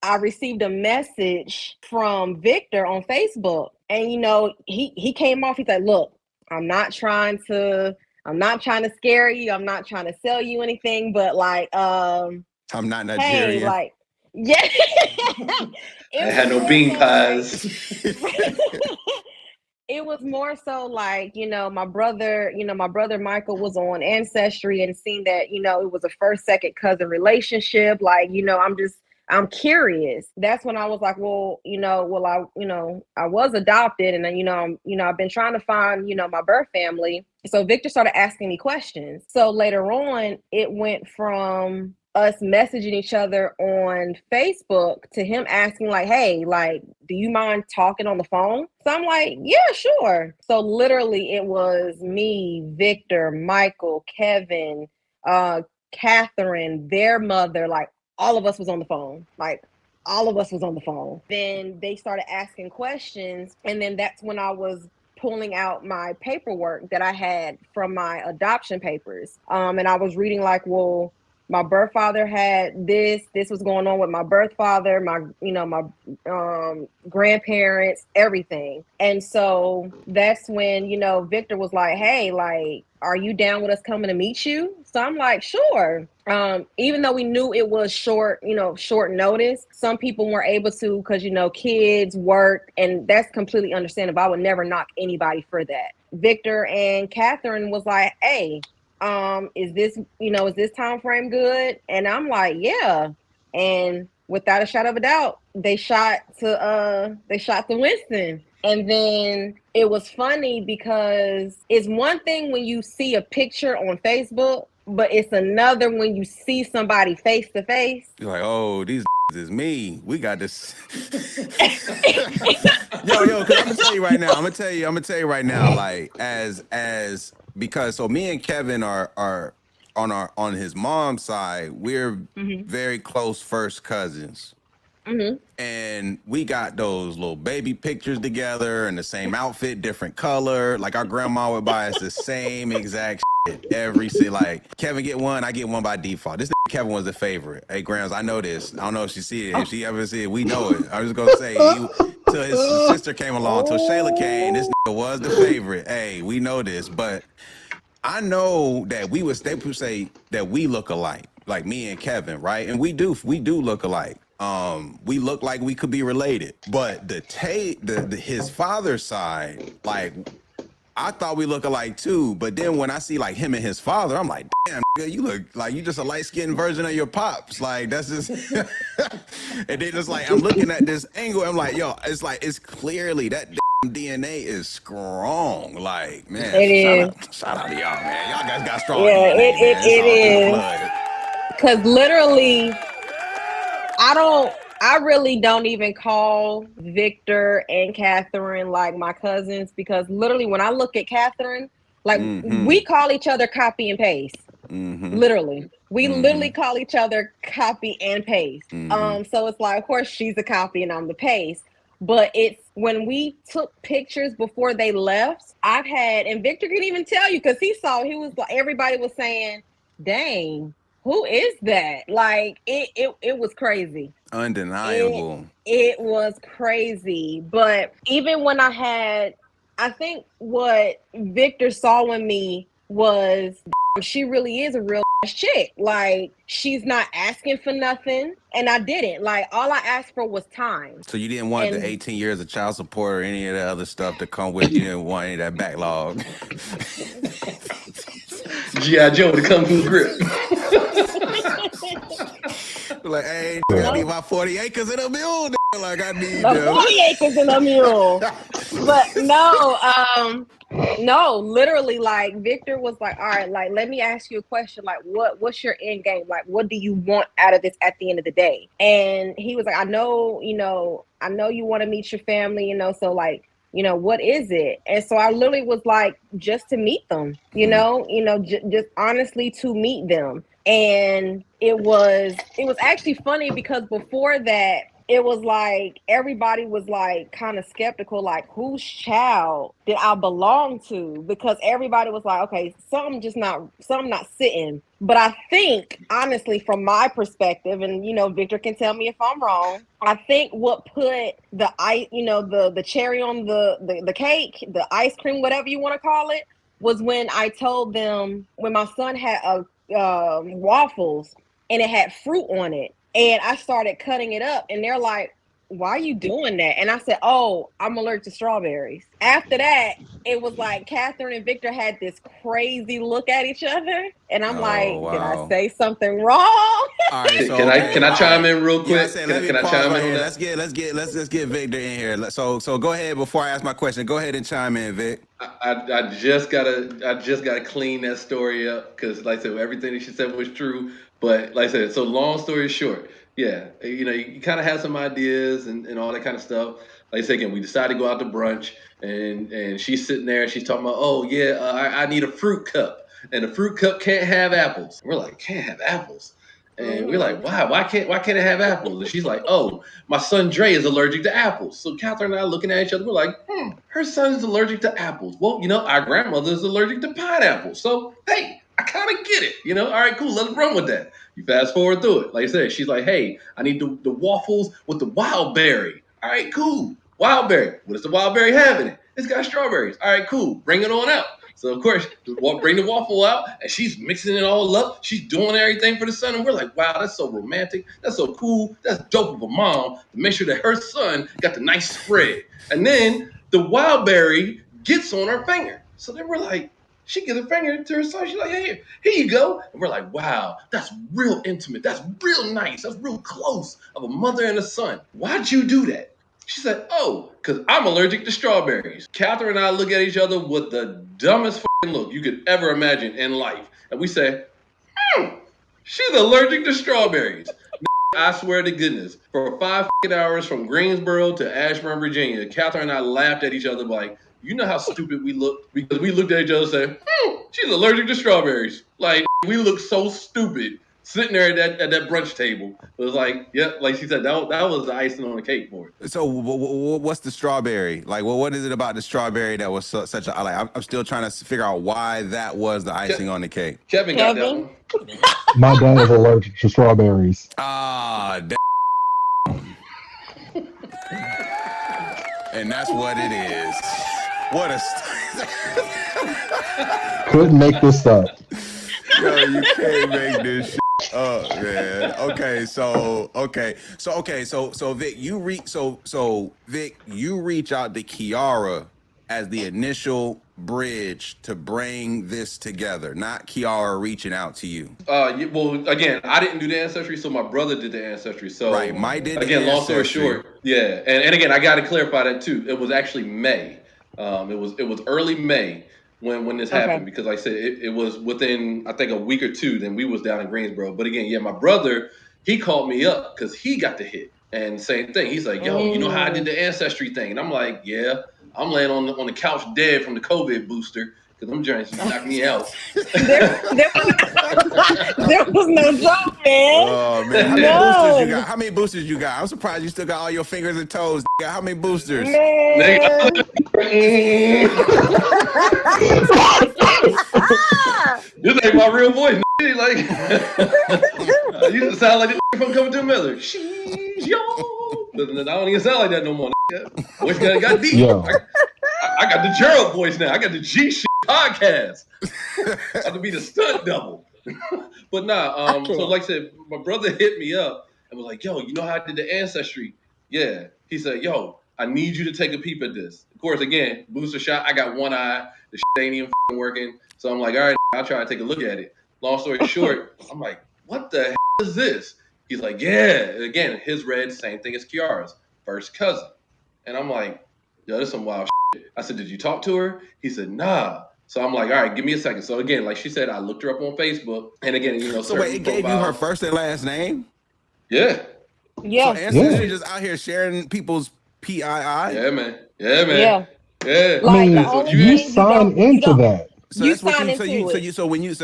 I received a message from Victor on Facebook. And, you know, he came off, he's like, look, I'm not trying to scare you. I'm not trying to sell you anything, but like, I'm not Nigerian. Hey, like, yeah. I had no bean pies. It was more so like, you know, my brother Michael was on Ancestry and seen that, you know, it was a first, second cousin relationship. Like, you know, I'm curious. That's when I was like, I was adopted and then, I've been trying to find, my birth family. So Victor started asking me questions. So later on, it went from us messaging each other on Facebook to him asking like, hey, like, do you mind talking on the phone? So I'm like, yeah, sure. So literally it was me, Victor, Michael, Kevin, Catherine, their mother, like all of us was on the phone. Then they started asking questions. And then that's when I was pulling out my paperwork that I had from my adoption papers. And I was reading like, well, my birth father had this was going on with my birth father, my grandparents, everything. And so that's when, Victor was like, hey, like, are you down with us coming to meet you? So I'm like, sure. Even though we knew it was short notice, some people weren't able to because, kids work, and that's completely understandable. I would never knock anybody for that. Victor and Catherine was like, hey, is this time frame good? And I'm like, yeah. And without a shadow of a doubt, they shot to Winston. And then it was funny because it's one thing when you see a picture on Facebook, but it's another when you see somebody face to face. You're like, oh, these is me. We got this. yo, because I'm gonna tell you right now, like because so me and Kevin are on his mom's side, we're very close first cousins. Mm-hmm. And we got those little baby pictures together in the same outfit, different color. Like our grandma would buy us the same exact shit every like Kevin get one, I get one by default. This Kevin was the favorite. Hey, Grams, I know this. I don't know if she see it. If she ever see it, we know it. I was just gonna say till his sister came along, till Shayla came, this was the favorite. Hey, we know this, but I know that they would say that we look alike, like me and Kevin, right? And we do look alike. We look like we could be related, but his father's side, like, I thought we look alike too, but then when I see like him and his father, I'm like, damn, nigga, you look like you just a light-skinned version of your pops. Like, that's just and then it's like I'm looking at this angle, I'm like, yo, it's clearly that DNA is strong. Like, man, shout out to y'all, man. Y'all guys got strong. Yeah, DNA, it is. Because literally, I really don't even call Victor and Catherine like my cousins, because literally when I look at Catherine, like we call each other copy and paste. Literally. We literally call each other copy and paste. So it's like, of course she's a copy and I'm the paste. But it's when we took pictures before they left, and Victor can even tell you, because he was like, everybody was saying, dang, who is that? Like, it was crazy. Undeniable. It was crazy. But even when I think what Victor saw in me was, she really is a real chick. Like, she's not asking for nothing. And I didn't. Like, all I asked for was time. So you didn't want the 18 years of child support or any of the other stuff to come with you? You didn't want any of that backlog? G.I. Joe to come from the grip. Like, hey, I need my 40 acres in a mule. Like, I need the 40 acres in a mule. But no, literally, like Victor was like, all right, like let me ask you a question. Like, what's your end game? Like, what do you want out of this at the end of the day? And he was like, I know you want to meet your family, so like, what is it? And so I literally was like, just to meet them, just honestly to meet them. And it was actually funny because before that, it was like everybody was like kind of skeptical, like whose child did I belong to? Because everybody was like, okay, something not sitting. But I think honestly, from my perspective, and Victor can tell me if I'm wrong, I think what put the the cherry on the cake, the ice cream, whatever you want to call it, was when I told them, when my son had waffles and it had fruit on it. And I started cutting it up, and they're like, why are you doing that? And I said, oh, I'm allergic to strawberries. After that, it was like Catherine and Victor had this crazy look at each other. And I'm like, did I say something wrong? All right, so can I chime in real quick? Yeah, I said, can I chime in on that? Let's get Victor in here. So go ahead before I ask my question. Go ahead and chime in, Vic. I just gotta clean that story up because, like I said, everything that she said was true. But like I said, so long story short, yeah, you kind of have some ideas and all that kind of stuff. Like I said, again, we decided to go out to brunch, and she's sitting there and she's talking about, oh yeah, I need a fruit cup, and the fruit cup can't have apples. We're like, can't have apples. And we're like, why can't it have apples? And she's like, oh, my son Dre is allergic to apples. So Catherine and I looking at each other, we're like, her son is allergic to apples. Well, our grandmother is allergic to pineapples. So hey, I kind of get it. All right, cool, let's run with that. You fast forward through it. Like I said, she's like, hey, I need the waffles with the wild berry. All right, cool. Wild berry. What does the wild berry have in it? It's got strawberries. All right, cool. Bring it on out. So of course, bring the waffle out, and she's mixing it all up. She's doing everything for the son, and we're like, "Wow, that's so romantic. That's so cool. That's dope of a mom to make sure that her son got the nice spread." And then the wild berry gets on her finger. So then we're like, she gives a finger to her son. She's like, "Hey, here you go." And we're like, "Wow, that's real intimate. That's real nice. That's real close of a mother and a son. Why'd you do that?" She said, oh, because I'm allergic to strawberries. Catherine and I look at each other with the dumbest look you could ever imagine in life. And we say, she's allergic to strawberries. I swear to goodness, for 5 hours from Greensboro to Ashburn, Virginia, Catherine and I laughed at each other like, you know how stupid we looked? Because we looked at each other and said, she's allergic to strawberries. Like, we looked so stupid sitting there at that brunch table. It was like, yep, like she said, that was the icing on the cake for it. So what's the strawberry? Like, what is it about the strawberry that was such a, like, I'm still trying to figure out why that was the icing on the cake. Kevin got that one. My dad is allergic to strawberries. Ah, and that's what it is. What a... Couldn't make this up. Yo, you can't make this shit up, man. Okay, so Vic, you reach out to Kiara as the initial bridge to bring this together, not Kiara reaching out to you. Well, again, I didn't do the Ancestry, so my brother did the Ancestry. So right, Mike did. Again, long story short, yeah, and again, I got to clarify that too. It was actually May. It was early May when this happened, because like I said, it was within, I think, a week or two. Then we was down in Greensboro. But again, yeah, my brother, he called me up because he got the hit, and same thing. He's like, yo, you know how I did the Ancestry thing? And I'm like, yeah. I'm laying on the couch dead from the COVID booster because them joints knocked me out. there was no joke, man. Oh man, how many boosters you got? I'm surprised you still got all your fingers and toes. How many boosters? Man. This ain't my real voice. Like, I used to sound like this from Coming to America. She's yo. I don't even sound like that no more. Voice got deep. Yeah. I got the Gerald voice now. I got the G shit podcast. I have to be the stunt double. But nah, so like I said, my brother hit me up and was like, yo, you know how I did the Ancestry? Yeah. He said, yo, I need you to take a peep at this. Of course, again, booster shot. I got one eye. The shit ain't even working. So I'm like, all right, I'll try to take a look at it. Long story short, I'm like, what the hell is this? He's like, yeah. Again, his read same thing as Kiara's, first cousin. And I'm like, yo, this is some wild shit. I said, did you talk to her? He said, nah. So I'm like, all right, give me a second. So again, like she said, I looked her up on Facebook, and again, you know, So wait, certain it gave you her profiles. first and last name? Yeah. So Yeah. Ancestry just out here sharing people's PII? Yeah, man. Yeah, man. Yeah. Yeah. I Like the mean, So only you thing sign you into don't that. So you that's what sign you into it. so when you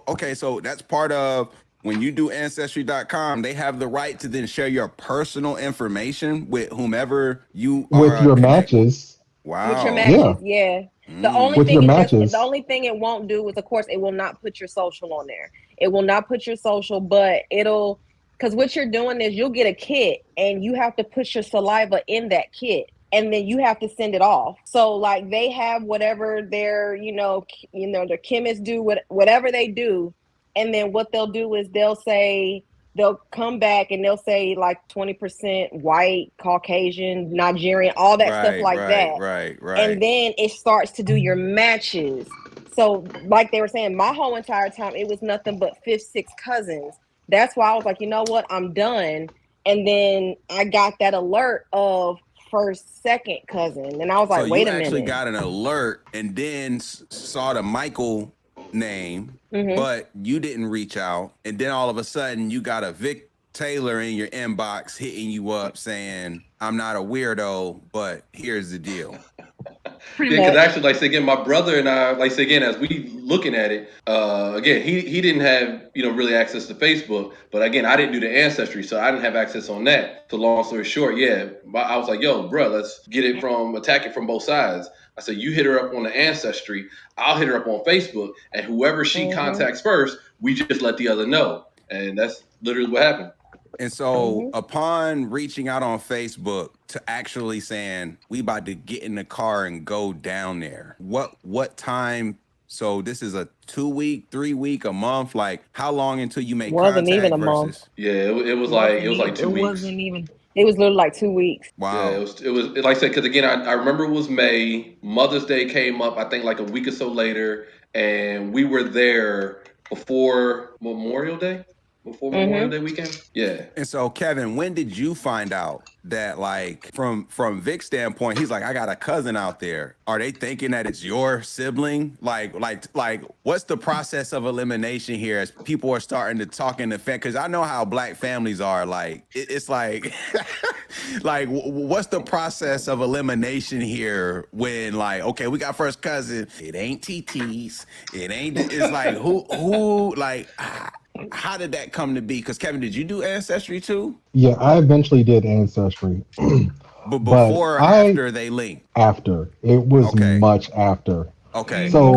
okay, so that's part of when you do ancestry.com, they have the right to then share your personal information with whomever you With are your connected. matches. With your Wow. Yeah. matches, yeah. The only Mm. With your thing the matches. only thing it won't do is, of course, it will not put your social on there. It will not put your social, but it'll, because what you're doing is you'll get a kit and you have to put your saliva in that kit and then you have to send it off. So like they have whatever their, their chemists do, whatever they do, and then what they'll do is they'll come back and they'll say like 20% white, Caucasian, Nigerian, all that stuff like that. And then it starts to do your matches. So, like they were saying, my whole entire time, it was nothing but fifth, sixth cousins. That's why I was like, you know what? I'm done. And then I got that alert of first, second cousin. And I was So like, you wait a actually minute. got an alert and then saw the Michael name, but you didn't reach out. And then all of a sudden you got a Vic Taylor in your inbox hitting you up saying, I'm not a weirdo, but here's the deal. Pretty Yeah, because much. actually, like say again, my brother and I, like say again, as we looking at it, again, he didn't have really access to Facebook, but again, I didn't do the ancestry, so I didn't have access on that. So long story short, yeah, I was like, yo, bro, let's attack it from both sides. I said, you hit her up on the ancestry, I'll hit her up on Facebook, and whoever she contacts first, we just let the other know, and that's literally what happened. And so upon reaching out on Facebook to actually saying, we about to get in the car and go down there, what time? So this is a 2 week, 3 week, a month? Like how long until you make Wasn't even contact a month. versus? Yeah, it was like 2 It weeks. wasn't even. It was literally like 2 weeks. Wow. Yeah, it was like I said, because again, I remember it was May. Mother's Day came up, I think like a week or so later, and we were there before Memorial Day. Before Memorial Day weekend? Yeah. And so, Kevin, when did you find out that, like, from Vic's standpoint, he's like, I got a cousin out there. Are they thinking that it's your sibling? Like, what's the process of elimination here as people are starting to talk in the family? Because I know how Black families are. Like, it's like, like, what's the process of elimination here when, like, okay, we got first cousin. It ain't TTs. It ain't. It's like who like. How did that come to be? Because Kevin, did you do Ancestry too? Yeah, I eventually did Ancestry. But before or after they linked? After. It was much after. Okay. So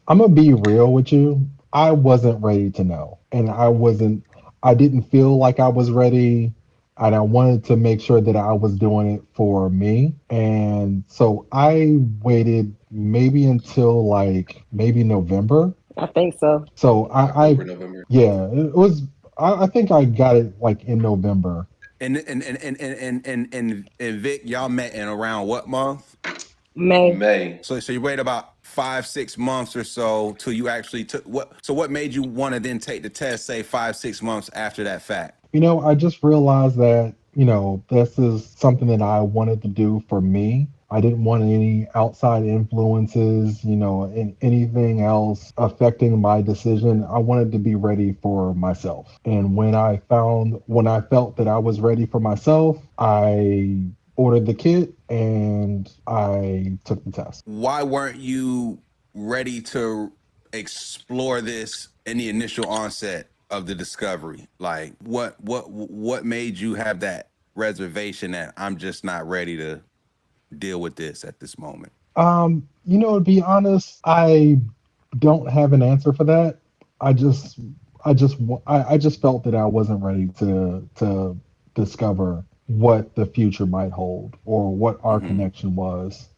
I'm gonna be real with you. I wasn't ready to know. And I didn't feel like I was ready. And I wanted to make sure that I was doing it for me. And so I waited maybe until like maybe November. I think so. So November. Yeah, it was. I think I got it like in November. And Vic, y'all met in around what month? May. So you wait about 5-6 months or so till you actually took what? So what made you want to then take the test? Say 5-6 months after that fact. I just realized that this is something that I wanted to do for me. I didn't want any outside influences, and anything else affecting my decision. I wanted to be ready for myself. And when I felt that I was ready for myself, I ordered the kit and I took the test. Why weren't you ready to explore this in the initial onset of the discovery? Like what made you have that reservation that I'm just not ready to deal with this at this moment? To be honest, I don't have an answer for that. I just felt that I wasn't ready to discover what the future might hold or what our connection was.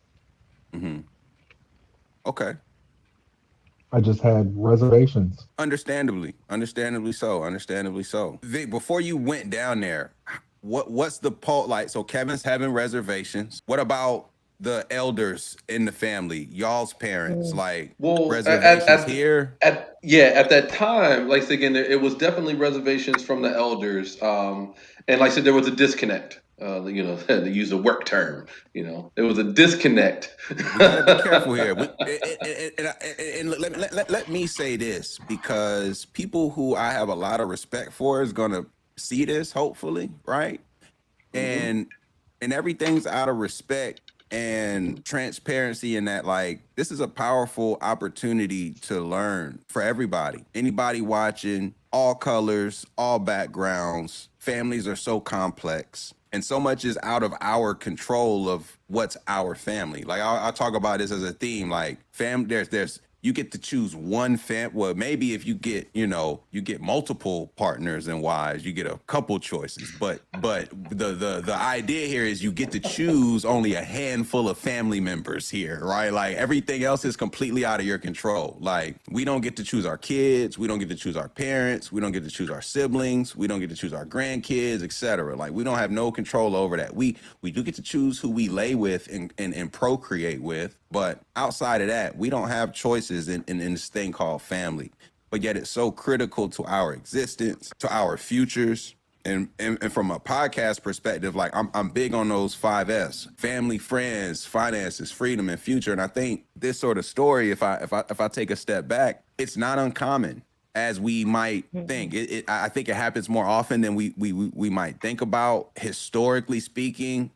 Okay. I just had reservations. Understandably so. Vic, before you went down there, what's the poll like? So Kevin's having reservations. What about the elders in the family, y'all's parents, like Well, reservations here? at that time, like I said, again, it was definitely reservations from the elders, and like I said, there was a disconnect. To use a work term, there was a disconnect. We got to be careful here. And let me say this, because people who I have a lot of respect for is going to see this, hopefully, right? Mhm. And everything's out of respect and transparency, in that, like, this is a powerful opportunity to learn for everybody, anybody watching, all colors, all backgrounds. Families are so complex, and so much is out of our control of what's our family. Like, I talk about this as a theme, like, there's you get to choose one well, maybe if you get, you get multiple partners and wives, you get a couple choices. But the idea here is you get to choose only a handful of family members here, right? Like, everything else is completely out of your control. Like, we don't get to choose our kids, we don't get to choose our parents, we don't get to choose our siblings, we don't get to choose our grandkids, etc. Like, we don't have no control over that. We do get to choose who we lay with and procreate with, but outside of that, we don't have choices in this thing called family. But yet it's so critical to our existence, to our futures. And from a podcast perspective, like, I'm big on those 5S: family, friends, finances, freedom, and future. And I think this sort of story, if I take a step back, it's not uncommon as we might think. I think it happens more often than we might think about. Historically speaking,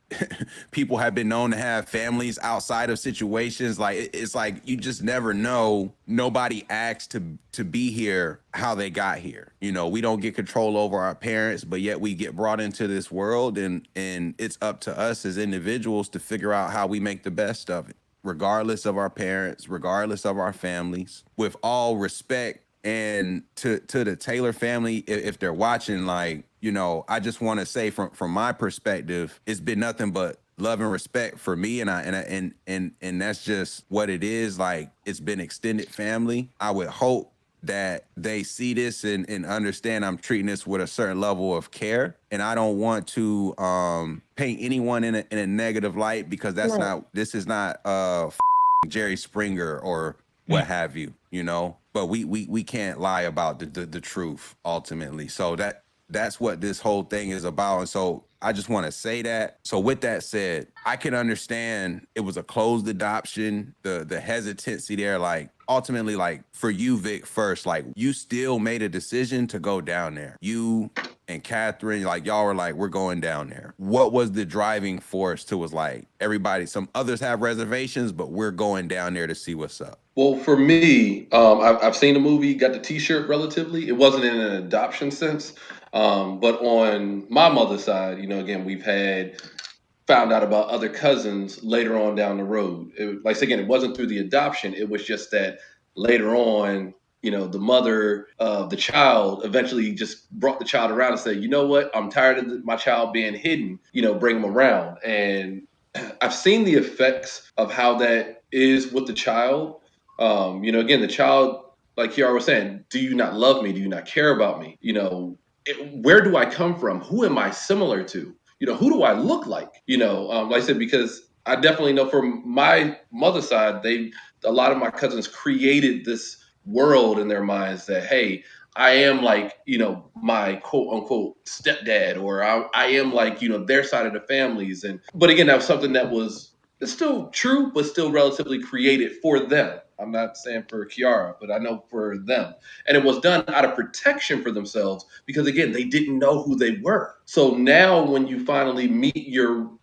people have been known to have families outside of situations. Like, it's like, you just never know. Nobody asked to be here, how they got here. We don't get control over our parents, but yet we get brought into this world, and it's up to us as individuals to figure out how we make the best of it, regardless of our parents, regardless of our families, with all respect. And to the Taylor family, if they're watching, like, I just want to say, from my perspective, it's been nothing but love and respect for me, and that's just what it is. Like, it's been extended family. I would hope that they see this and understand I'm treating this with a certain level of care, and I don't want to paint anyone in a negative light, because this is not Jerry Springer or what have you, but we can't lie about the truth ultimately. So that's what this whole thing is about. And so I just want to say that. So with that said, I can understand it was a closed adoption, the hesitancy there. Like, ultimately, like, for you, Vic, first, like, you still made a decision to go down there. You and Catherine, like, y'all were like, we're going down there. What was the driving force to, was like, everybody, some others have reservations, but we're going down there to see what's up? Well, for me, I've seen the movie, got the T-shirt relatively. It wasn't in an adoption sense, but on my mother's side, again, we've found out about other cousins later on down the road. Like I said, again, it wasn't through the adoption. It was just that later on, the mother of the child eventually just brought the child around and said, you know what, I'm tired of my child being hidden, bring him around. And I've seen the effects of how that is with the child. Again, the child, like Kiara was saying, do you not love me? Do you not care about me? Where do I come from? Who am I similar to? Who do I look like? Like I said, because I definitely know from my mother's side, a lot of my cousins created this world in their minds that, hey, I am like, my quote unquote stepdad, or I am like, their side of the families. But again, that was something that was, it's still true, but still relatively created for them. I'm not saying for Kiara, but I know for them. And it was done out of protection for themselves, because again, they didn't know who they were. So now when you finally meet your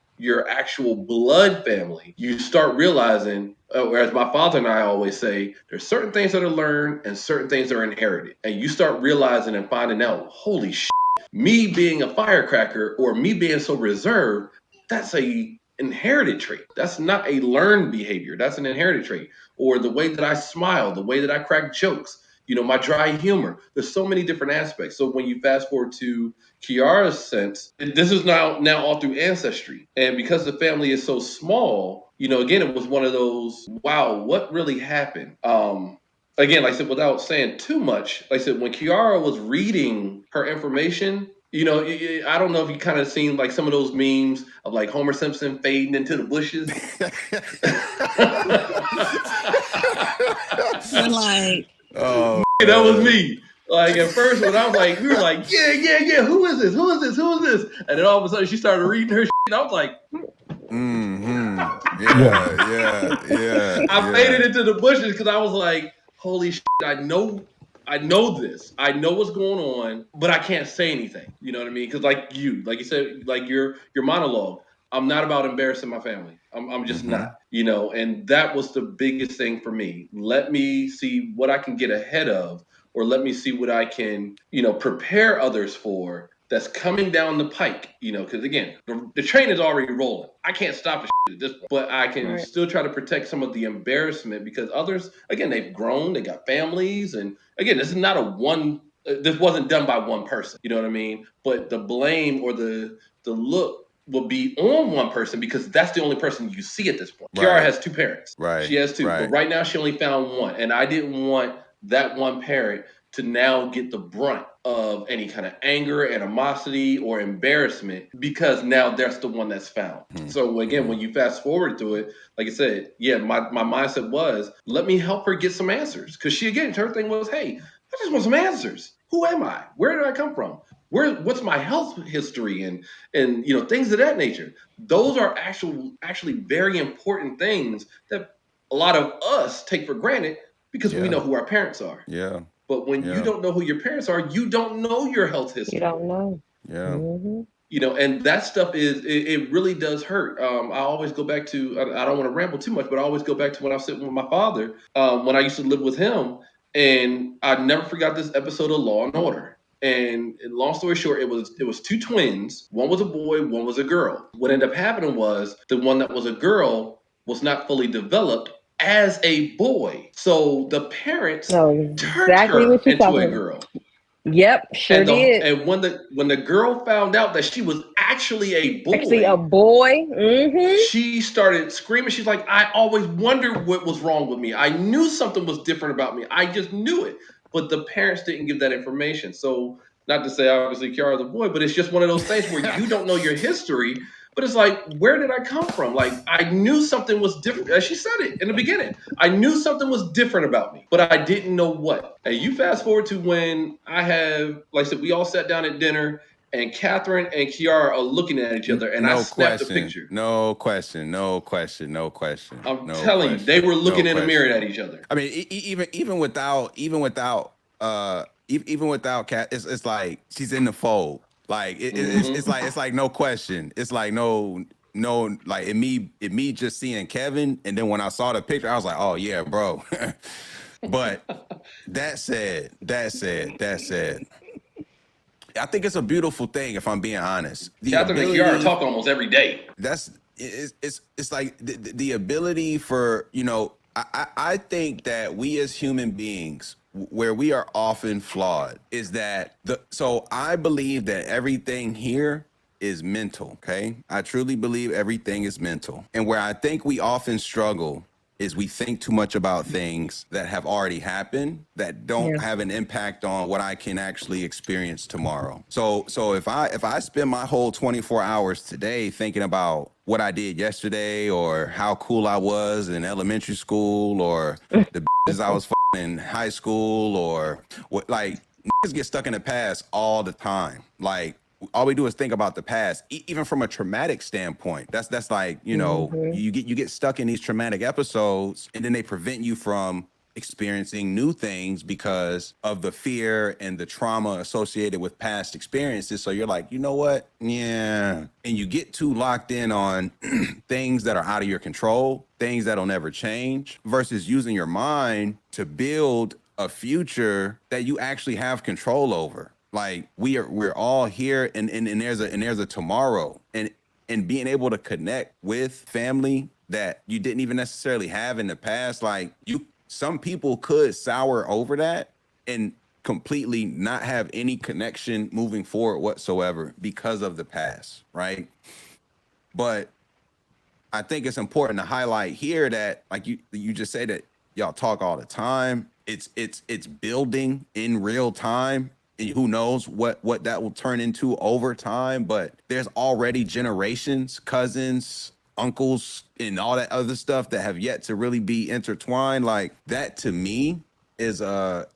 actual blood family, you start realizing, whereas my father and I always say, there's certain things that are learned and certain things that are inherited. And you start realizing and finding out, holy shit, me being a firecracker or me being so reserved, that's a inherited trait. That's not a learned behavior. That's an inherited trait. Or the way that I smile, the way that I crack jokes, my dry humor. There's so many different aspects. So when you fast forward to Kiara's sense, this is now all through Ancestry. And because the family is so small, again, it was one of those, wow, what really happened? Again, like I said, without saying too much, like I said, when Kiara was reading her information, You know, I don't know if you kind of seen like some of those memes of like Homer Simpson fading into the bushes. You're like, Oh, That was me. Like at first, when I was like, we were like, yeah. Who is this? Who is this? Who is this? And then all of a sudden, she started reading her shit. And I was like, I faded into the bushes because I was like, holy shit, I know this. I know what's going on, but I can't say anything. You know what I mean? Because like you said, like your monologue, I'm not about embarrassing my family. I'm just not, you know, and that was the biggest thing for me. Let me see what I can get ahead of, or let me see what I can, you know, prepare others for that's coming down the pike, you know, because again, the train is already rolling. I can't stop the shit at this point, but I can right. still try to protect some of the embarrassment because others, again, they've grown, they got families, and again, this is not a one. This wasn't done by one person, you know what I mean? But the blame or the look will be on one person because that's the only person you see at this point. Kiara has two parents. She has two, but right now she only found one, and I didn't want that one parent to now get the brunt of any kind of anger, animosity, or embarrassment because now that's the one that's found. So again, when you fast forward through it, like I said, yeah, my mindset was let me help her get some answers. Cause she again, her thing was, hey, I just want some answers. Who am I? Where did I come from? What's my health history and you know, things of that nature. Those are actually very important things that a lot of us take for granted because we know who our parents are. Yeah. But when you don't know who your parents are, you don't know your health You history. don't know. Yeah. You know, and that stuff it really does hurt. I always go back to I don't want to ramble too much, but I always go back to when I was sitting with my father when I used to live with him, and I never forgot this episode of Law and Order. And long story short, it was two twins. One was a boy, one was a girl. What ended up happening was the one that was a girl was not fully developed as a boy, so the parents No, turned exactly her what you're into talking a about. girl. Yep, sure did. And when the girl found out that she was actually a Actually, a boy, boy. Mm-hmm. she started screaming. She's like, I always wondered what was wrong with me. I knew something was different about me. I just knew it. But the parents didn't give that information. So not to say obviously Kiara's a boy, but it's just one of those things where you don't know your history. But it's like, where did I come from? Like, I knew something was different. As she said it in the beginning, I knew something was different about me, but I didn't know what. And you fast forward to when I have, like I said, we all sat down at dinner and Catherine and Kiara are looking at each other, and I No snapped a question. picture. No question. No question. No question. I'm No telling you, they question. were looking No in the mirror question. at each other. I mean, even without Cat, it's like she's in the fold. Like it's like no question. It's like no like it me just seeing Kevin, and then when I saw the picture, I was like, oh yeah, bro. But that said, I think it's a beautiful thing, if I'm being honest. The Catherine and Kiara ability, talk almost every day. that's it's like the ability for, you know, I think that we as human beings, where we are often flawed, is that so I believe that everything here is mental. Okay, I truly believe everything is mental, and where I think we often struggle is we think too much about things that have already happened that don't Yeah. have an impact on what I can actually experience tomorrow. So if I spend my whole 24 hours today thinking about what I did yesterday, or how cool I was in elementary school, or the bitches I was in high school, or what, like, niggas get stuck in the past all the time. Like, all we do is think about the past, even from a traumatic standpoint. That's like, you know, you get stuck in these traumatic episodes, and then they prevent you from experiencing new things because of the fear and the trauma associated with past experiences. So you're like, you know what? Yeah. And you get too locked in on things that are out of your control, things that'll never change, versus using your mind to build a future that you actually have control over. Like, we're all here, and there's a tomorrow, and being able to connect with family that you didn't even necessarily have in the past. Like, some people could sour over that and completely not have any connection moving forward whatsoever because of the past, right? But I think it's important to highlight here that, like you just say that y'all talk all the time. It's building in real time. who knows what that will turn into over time, but there's already generations, cousins, uncles, and all that other stuff that have yet to really be intertwined. Like that to me is a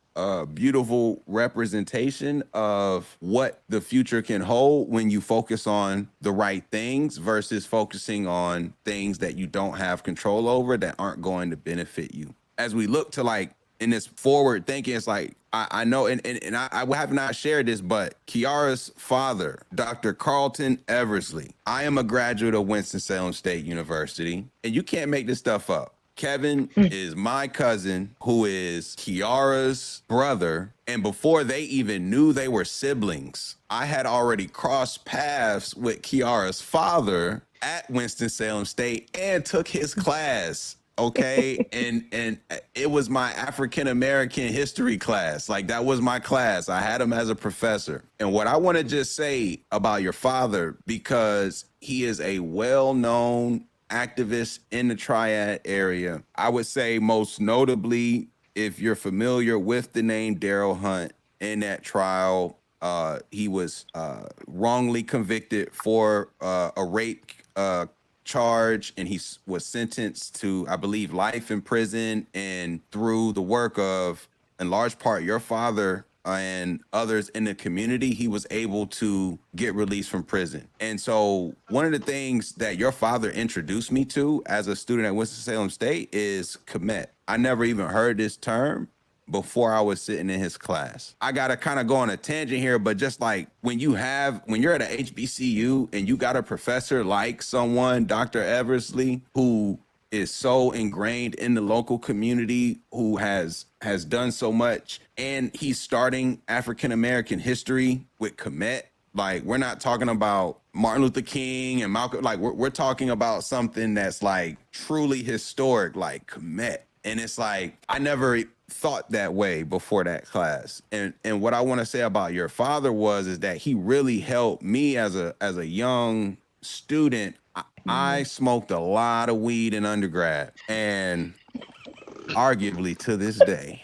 beautiful representation of what the future can hold when you focus on the right things versus focusing on things that you don't have control over that aren't going to benefit you. As we look to like in this forward thinking, it's like I know, and I have not shared this, but Kiara's father, Dr. Carlton Eversley, I am a graduate of Winston-Salem State University, and you can't make this stuff up. Kevin is my cousin who is Kiara's brother. And before they even knew they were siblings, I had already crossed paths with Kiara's father at Winston-Salem State and took his class. Okay. And it was my African American history class. Like that was my class. I had him as a professor. And what I want to just say about your father, because he is a well-known activist in the Triad area. I would say most notably, if you're familiar with the name Daryl Hunt, in that trial, he was wrongly convicted for a rape charge, and he was sentenced to, I believe, life in prison. And through the work of, in large part, your father and others in the community, he was able to get released from prison. And so one of the things that your father introduced me to as a student at Winston-Salem State is Kemet. I never even heard this term before I was sitting in his class. I got to kind of go on a tangent here, but just like when you're at a HBCU and you got a professor like someone, Dr. Eversley, who is so ingrained in the local community, who has done so much, and he's starting African-American history with Kemet. Like, we're not talking about Martin Luther King and Malcolm, like we're talking about something that's like truly historic, like Kemet. And it's like, I never thought that way before that class. And what I want to say about your father is that he really helped me as a young student. I smoked a lot of weed in undergrad, and arguably to this day.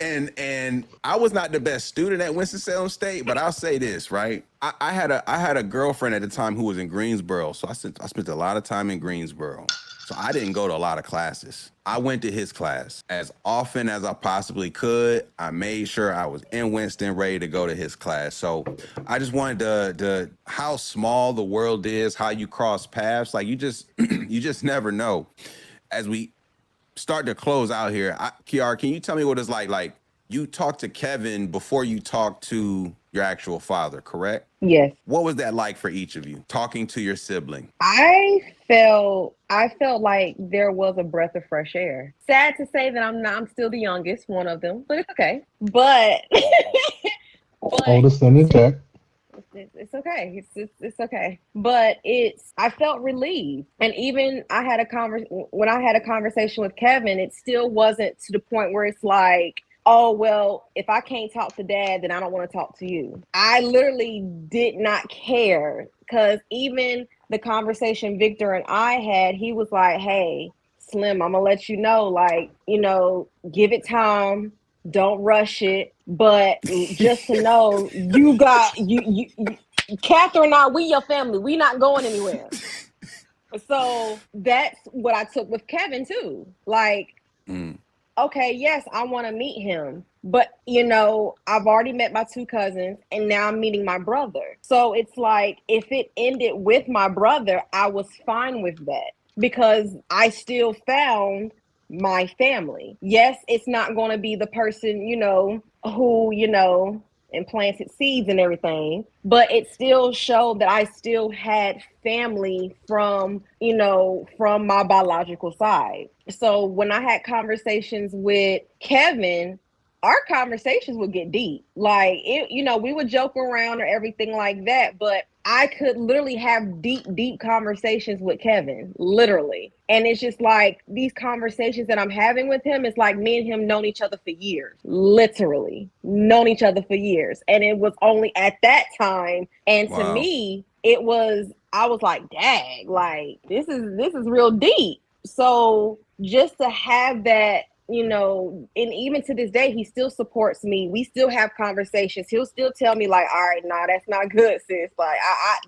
And I was not the best student at Winston-Salem State, but I'll say this, right? I had a girlfriend at the time who was in Greensboro, so I spent a lot of time in Greensboro. So I didn't go to a lot of classes. I went to his class as often as I possibly could. I made sure I was in Winston, ready to go to his class. So I just wanted to how small the world is, how you cross paths. Like you just never know. As we start to close out here, Kiara, can you tell me what it's like? Like you talked to Kevin before you talked to your actual father, correct? Yes. What was that like for each of you, talking to your sibling? I felt like there was a breath of fresh air. Sad to say that I'm still the youngest, one of them, but it's okay. But oldest in the check. It's okay. It's okay. But I felt relieved. And even when I had a conversation with Kevin, it still wasn't to the point where it's like, oh, well, if I can't talk to Dad, then I don't want to talk to you. I literally did not care, because even the conversation Victor and I had, he was like, hey, Slim, I'm going to let you know, like, give it time. Don't rush it. But just to know, you Catherine and I, we your family. We not going anywhere. So that's what I took with Kevin too. Like, okay, yes, I want to meet him. But, I've already met my two cousins, and now I'm meeting my brother. So it's like, if it ended with my brother, I was fine with that, because I still found my family. Yes, it's not going to be the person, who, implanted seeds and everything, but it still showed that I still had family from my biological side. So when I had conversations with Kevin, our conversations would get deep. Like, we would joke around or everything like that, but I could literally have deep conversations with Kevin, literally. And it's just like these conversations that I'm having with him, it's like me and him known each other for years, literally known each other for years. And it was only at that time. And to me, I was like, dang, like this is real deep. So just to have that you know, and even to this day, he still supports me. We still have conversations. He'll still tell me like, all right, nah, that's not good, sis. Like,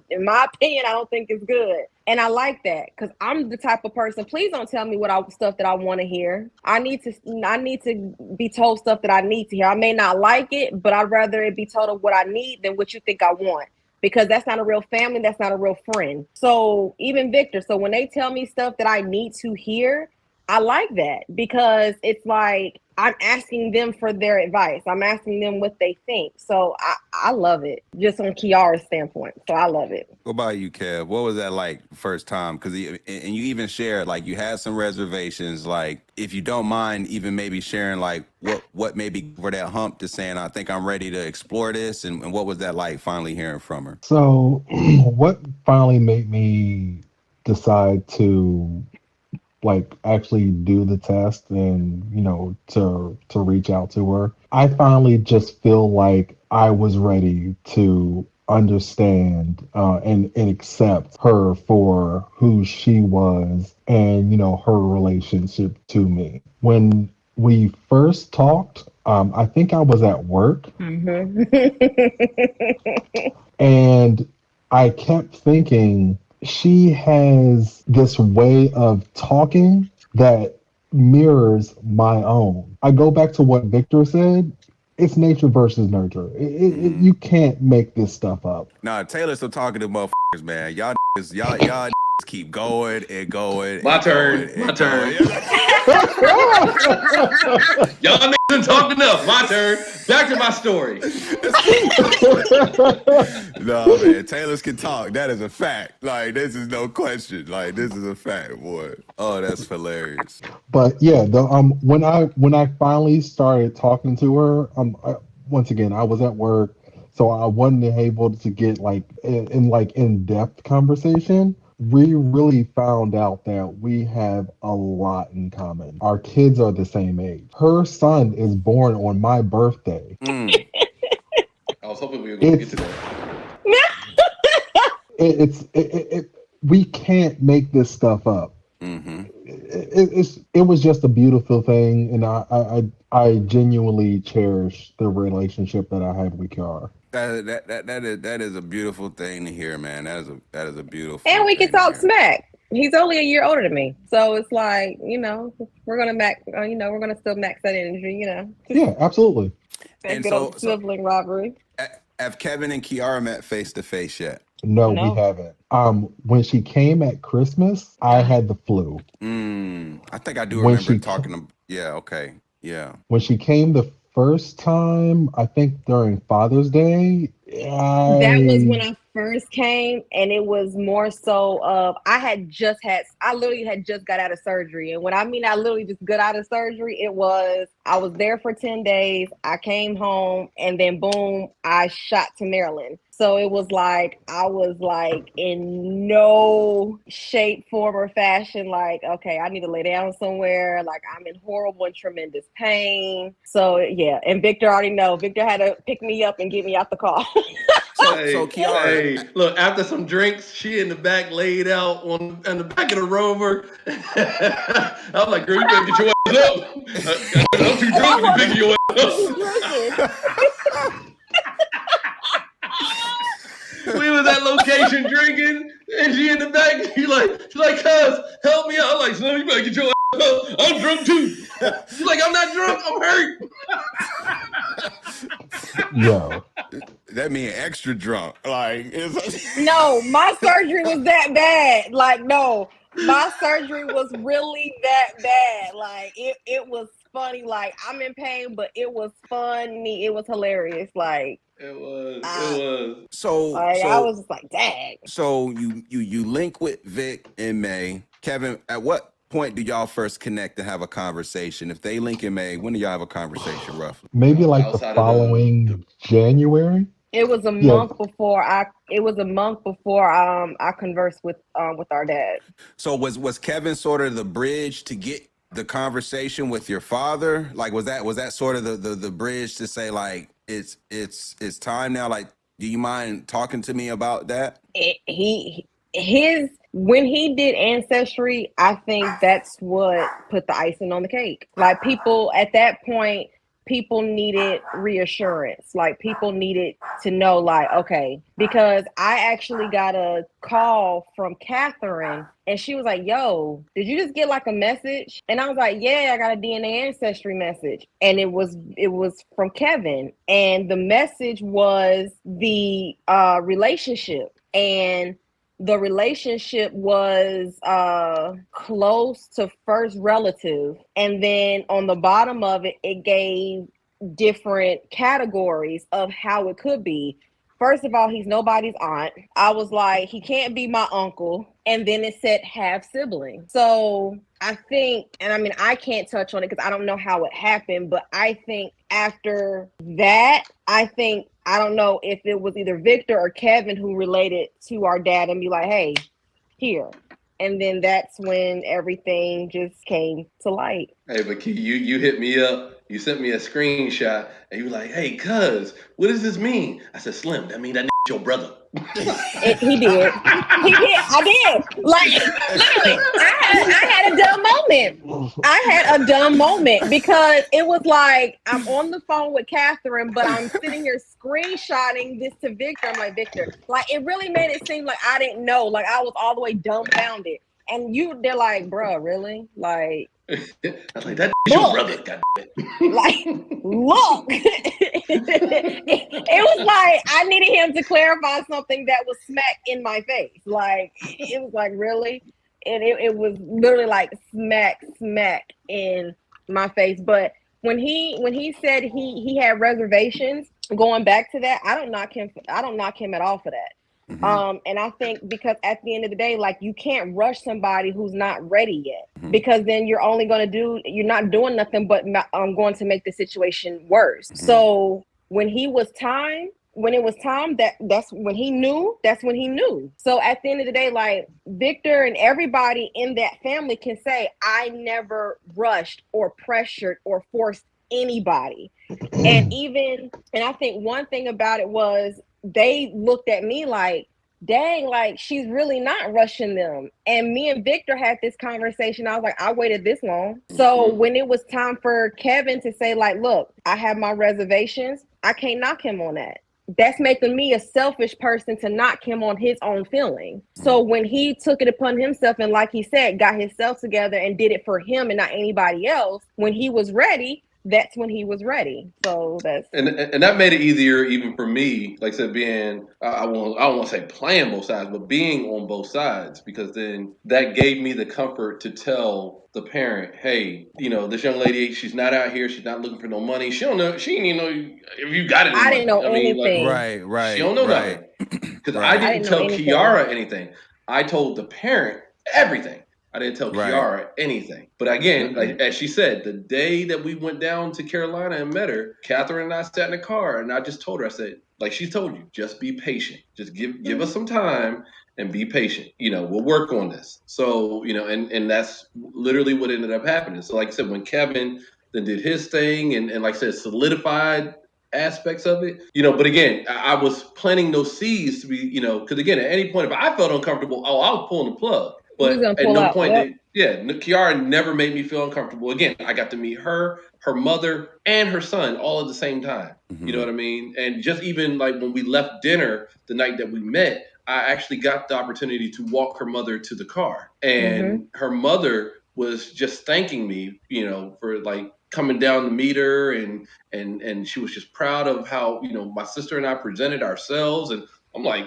in my opinion, I don't think it's good. And I like that because I'm the type of person, please don't tell me stuff that I want to hear. I need to be told stuff that I need to hear. I may not like it, but I'd rather it be told of what I need than what you think I want. Because that's not a real family, that's not a real friend. So even Victor, so when they tell me stuff that I need to hear, I like that because it's like I'm asking them for their advice. I'm asking them what they think. So I love it, just on Kiara's standpoint. So I love it. What about you, Kev? What was that like first time? Because and you even shared like you had some reservations. Like if you don't mind, even maybe sharing like what maybe for that hump to saying I think I'm ready to explore this, and what was that like finally hearing from her? So, what finally made me decide to like actually do the test and to reach out to her? I finally just feel like I was ready to understand and accept her for who she was and her relationship to me. When we first talked, I think I was at work. Mm-hmm. And I kept thinking, she has this way of talking that mirrors my own. I go back to what Victor said. It's nature versus nurture. You can't make this stuff up. Nah, Taylor's still talking to motherfuckers, man. Y'all keep going and going. My And turn. going My and turn. going. Y'all niggas done talked enough. My turn. Back to my story. No, man, Taylor's can talk. That is a fact. Like, this is no question. Like, this is a fact, boy. Oh, that's hilarious. But yeah, the when I finally started talking to her, once again I was at work, so I wasn't able to get like in depth conversation. We really found out that we have a lot in common. Our kids are the same age. Her son is born on my birthday. Mm. I was hoping we were going to get to that. We can't make this stuff up. Mm-hmm. It was just a beautiful thing, and I genuinely cherish the relationship that I have with Kiara. That is a beautiful thing to hear, man. That is a beautiful And we can thing to talk hear. smack. He's only a year older than me, so it's like we're gonna we're gonna still max that energy, Yeah, absolutely. that And good old sibling rivalry. have Kevin and Kiara met face to face yet? No, we No. haven't. When she came at Christmas, I had the flu. I think I do When remember she talking to. Yeah. Okay. Yeah. when she came the first time, I think during Father's Day, That was I when I first came, and it was more so of I literally had just got out of surgery. And when I mean I literally just got out of surgery, I was there for 10 days. I came home, and then boom, I shot to Maryland. So it was like I was like in no shape, form, or fashion. Like, okay, I need to lay down somewhere. Like I'm in horrible and tremendous pain. So yeah, and Victor already know. Victor had to pick me up and get me out the car. So Kiara, Look, after some drinks, she in the back laid out on the back of the Rover. I'm like, girl, you better get your ass up. I'm too drunk to be picking your ass up. Drinking. We was at location drinking, and she in the back. She's like, cuz, help me out. I'm like, son, you better get your ass up. I'm drunk too. She's like, I'm not drunk, I'm hurt. yo. that mean extra drunk. Like, No, my surgery was that bad. Like, no, my surgery was really that bad. Like, it was funny. Like, I'm in pain, but it was funny. It was hilarious. Like, It was. I was just like, dang. So you link with Vic and May. Kevin, at what point do y'all first connect and have a conversation? If they link in May, when do y'all have a conversation roughly? Maybe like the Outside of following January. It was a Yeah. month before I conversed with our dad. So was Kevin sort of the bridge to get the conversation with your father? Like was that sort of the bridge to say like it's time now? Like, do you mind talking to me about that? He when he did Ancestry, I think that's what put the icing on the cake. Like, people at that point, people needed reassurance. Like, people needed to know, like, okay, because I actually got a call from Catherine and she was like, yo, did you just get like a message? And I was like, yeah, I got a DNA Ancestry message. And it was from Kevin. And the message was the relationship. And the relationship was close to first relative, and then on the bottom of it, it gave different categories of how it could be. First of all, he's nobody's aunt. I was like, he can't be my uncle. And then it said half sibling. So I think, and I mean, I can't touch on it because I don't know how it happened, but I think after that, I don't know if it was either Victor or Kevin who related to our dad and be like, hey, here. And then that's when everything just came to light. Hey, but Key, you hit me up. You sent me a screenshot, and you were like, "Hey, cuz, what does this mean?" I said, "Slim, that mean that your brother." He did. I did. Like, literally, I had a dumb moment. I had a dumb moment because it was like, I'm on the phone with Catherine, but I'm sitting here screenshotting this to Victor. I'm like, Victor, like, it really made it seem like I didn't know. Like, I was all the way dumbfounded. And they're like, bruh, really? Like, I was like, "That your brother." God damn it. Like, look. It was like I needed him to clarify something that was smack in my face. Like, it was like, really? And it was literally like smack in my face. But when he said he had reservations, going back to that, I don't knock him at all for that. Mm-hmm. And I think because at the end of the day, like, you can't rush somebody who's not ready yet, because then you're not doing nothing but going to make the situation worse. Mm-hmm. So when it was time, that's when he knew. So at the end of the day, like, Victor and everybody in that family can say, I never rushed or pressured or forced anybody. And I think one thing about it was, they looked at me like, dang, like, she's really not rushing them. And me and Victor had this conversation. I was like, I waited this long. So when it was time for Kevin to say, like, look, I have my reservations, I can't knock him on that. That's making me a selfish person to knock him on his own feeling. So when he took it upon himself and, like he said, got himself together and did it for him and not anybody else, when he was ready, that's when he was ready. So that's and that made it easier even for me. Like I said, being I don't want to say playing both sides, but being on both sides, because then that gave me the comfort to tell the parent, hey, this young lady, she's not out here, she's not looking for no money. She don't know, she didn't know if you got any money. I didn't know anything. Right. She don't know nothing. Because I didn't tell Kiara anything. I told the parent everything. I didn't tell Kiara anything. But again, like as she said, the day that we went down to Carolina and met her, Catherine and I sat in the car, and I just told her, I said, like she told you, just be patient. Just give us some time and be patient. We'll work on this. So, and that's literally what ended up happening. So like I said, when Kevin then did his thing and like I said, solidified aspects of it, but again, I was planting those seeds to be, because again, at any point, if I felt uncomfortable, I was pulling the plug. But at no point, Kiara never made me feel uncomfortable. Again, I got to meet her mother, and her son all at the same time. Mm-hmm. You know what I mean? And just even like when we left dinner the night that we met, I actually got the opportunity to walk her mother to the car. And her mother was just thanking me, for like coming down to meet her, and she was just proud of how, my sister and I presented ourselves. And I'm like,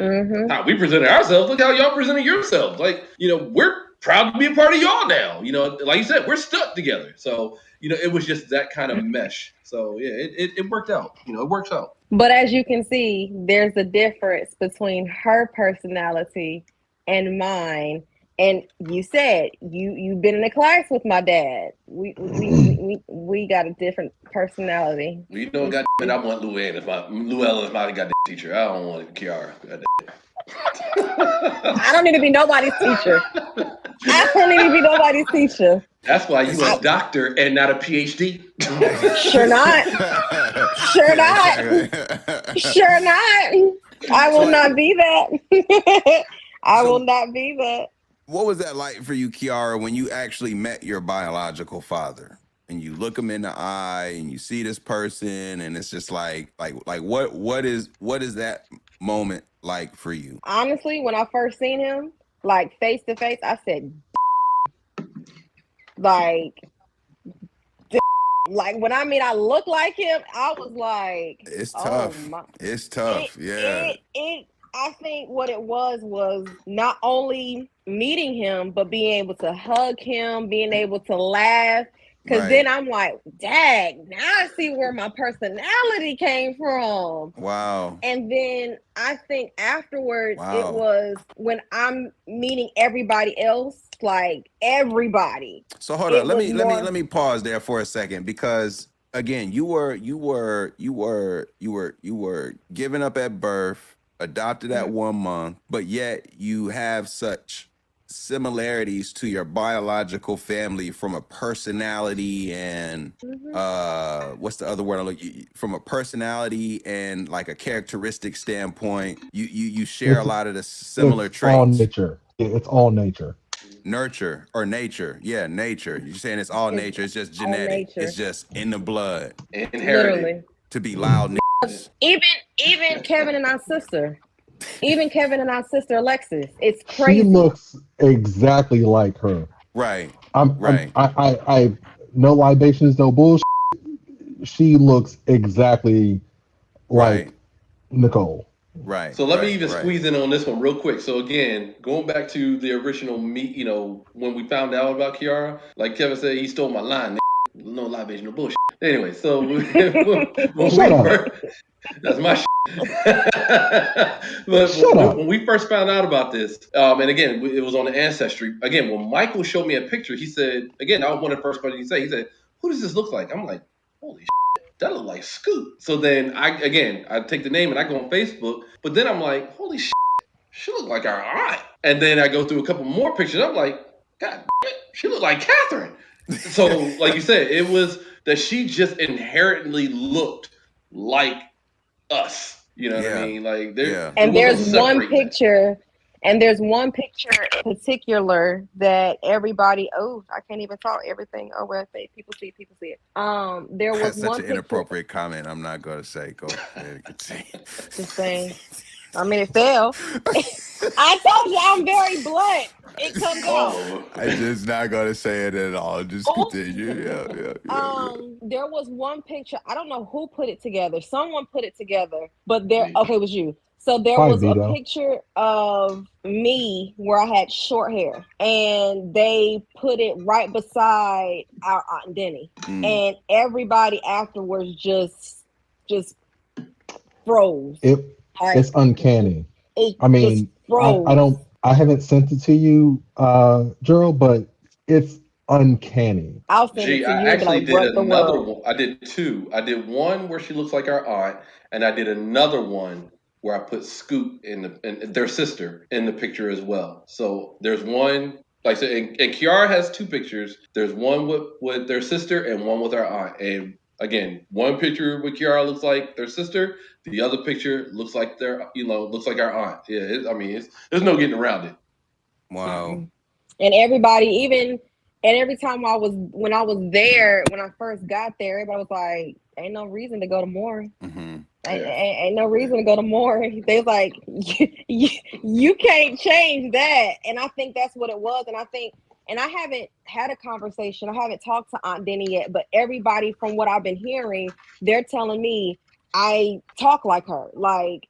how we presented ourselves? Look how y'all presented yourselves. Like, we're proud to be a part of y'all now. Like you said, we're stuck together. So, it was just that kind of mesh. So, yeah, it worked out. It works out. But as you can see, there's a difference between her personality and mine. And you said you've been in a class with my dad. We got a different personality. Well, goddamn it, I want Llewellyn as my goddamn teacher. I don't want Kiara. I don't need to be nobody's teacher. That's why you a doctor and not a PhD. Sure not. I will not be that. I will not be that. What was that like for you, Kiara, when you actually met your biological father and you look him in the eye and you see this person and it's just like what is that moment like for you? Honestly, when I first seen him, like face to face, I said, like, like when I look like him, I was like, It's oh tough. my. It's tough. Yeah. I think what it was not only meeting him, but being able to hug him, being able to laugh. Cause Right. then I'm like, dang, now I see where my personality came from. Wow. And then I think afterwards, it Wow. was when I'm meeting everybody else, like everybody. So hold It on. was more. Let me pause there for a second because again, you were given up at birth, adopted at 1 month, but yet you have such similarities to your biological family from a personality and what's the other word I look from a personality and like a characteristic standpoint. You share a lot of the similar It's all traits. nature. It's all nature. Nurture or nature. Yeah, nature. You're saying it's all It's nature. It's just all genetic. nature. It's just in the blood Inherited. Literally. to be loud niggas. Even Kevin and our sister. Even Kevin and our sister Alexis. It's She crazy. looks exactly like her. Right. I'm Right. I no libations, no bullshit. She looks exactly Right. like Nicole. Right. So let me Right. even Right. squeeze in on this one real quick. So again, going back to the original meet, when we found out about Kiara, like Kevin said, he stole my line. No libation, no bullshit. Anyway, so when Shut we up. first, that's my but Shut up. when we first found out about this, and again, it was on the Ancestry. Again, when Michael showed me a picture, he said, again, I was one of the first person he said, who does this look like? I'm like, holy that look like Scoot. So then I take the name and I go on Facebook, but then I'm like, holy she look like our aunt. And then I go through a couple more pictures. I'm like, God damn it, she look like Catherine. So, like you said, it was that she just inherently looked like us. You know what I Yeah. mean? Like Yeah. there And was no there's one separating that. picture, and there's one picture in particular that everybody, oh, I can't even talk everything. Oh well, people see it. There was That's such one an picture, inappropriate comment. I'm not gonna say. Go ahead and continue. just saying. I mean, it fell. I told you I'm very blunt. It comes All out. over. I just not gonna say it at all. Just Oh, continue. Yeah. there was one picture. I don't know who put it together. Someone put it together, but there. Me. Okay, it was you. So there Probably was a Vito. picture of me where I had short hair, and they put it right beside our Aunt Denny, and everybody afterwards just froze. It Like it's uncanny. it I just mean, froze. I haven't sent it to you, Gerald, but it's uncanny. I'll send it Gee, to I you and be like, actually did "What the another world?" one. I did two. I did one where she looks like our aunt, and I did another one where I put Scoot and their sister in the picture as well. So there's one like I said, and Kiara has two pictures. There's one with their sister and one with our aunt. And again, one picture with Kiara looks like their sister. The other picture looks like looks like our aunt. Yeah, there's no getting around it. Wow. Mm-mm. And everybody, even and every time when I was there, when I first got there, everybody was like, "Ain't no reason to go to more. Mm-hmm. Yeah. Ain't no reason to go to more." They was like, you can't change that." And I think that's what it was. And I haven't had a conversation. I haven't talked to Aunt Denny yet, but everybody from what I've been hearing, they're telling me I talk like her. Like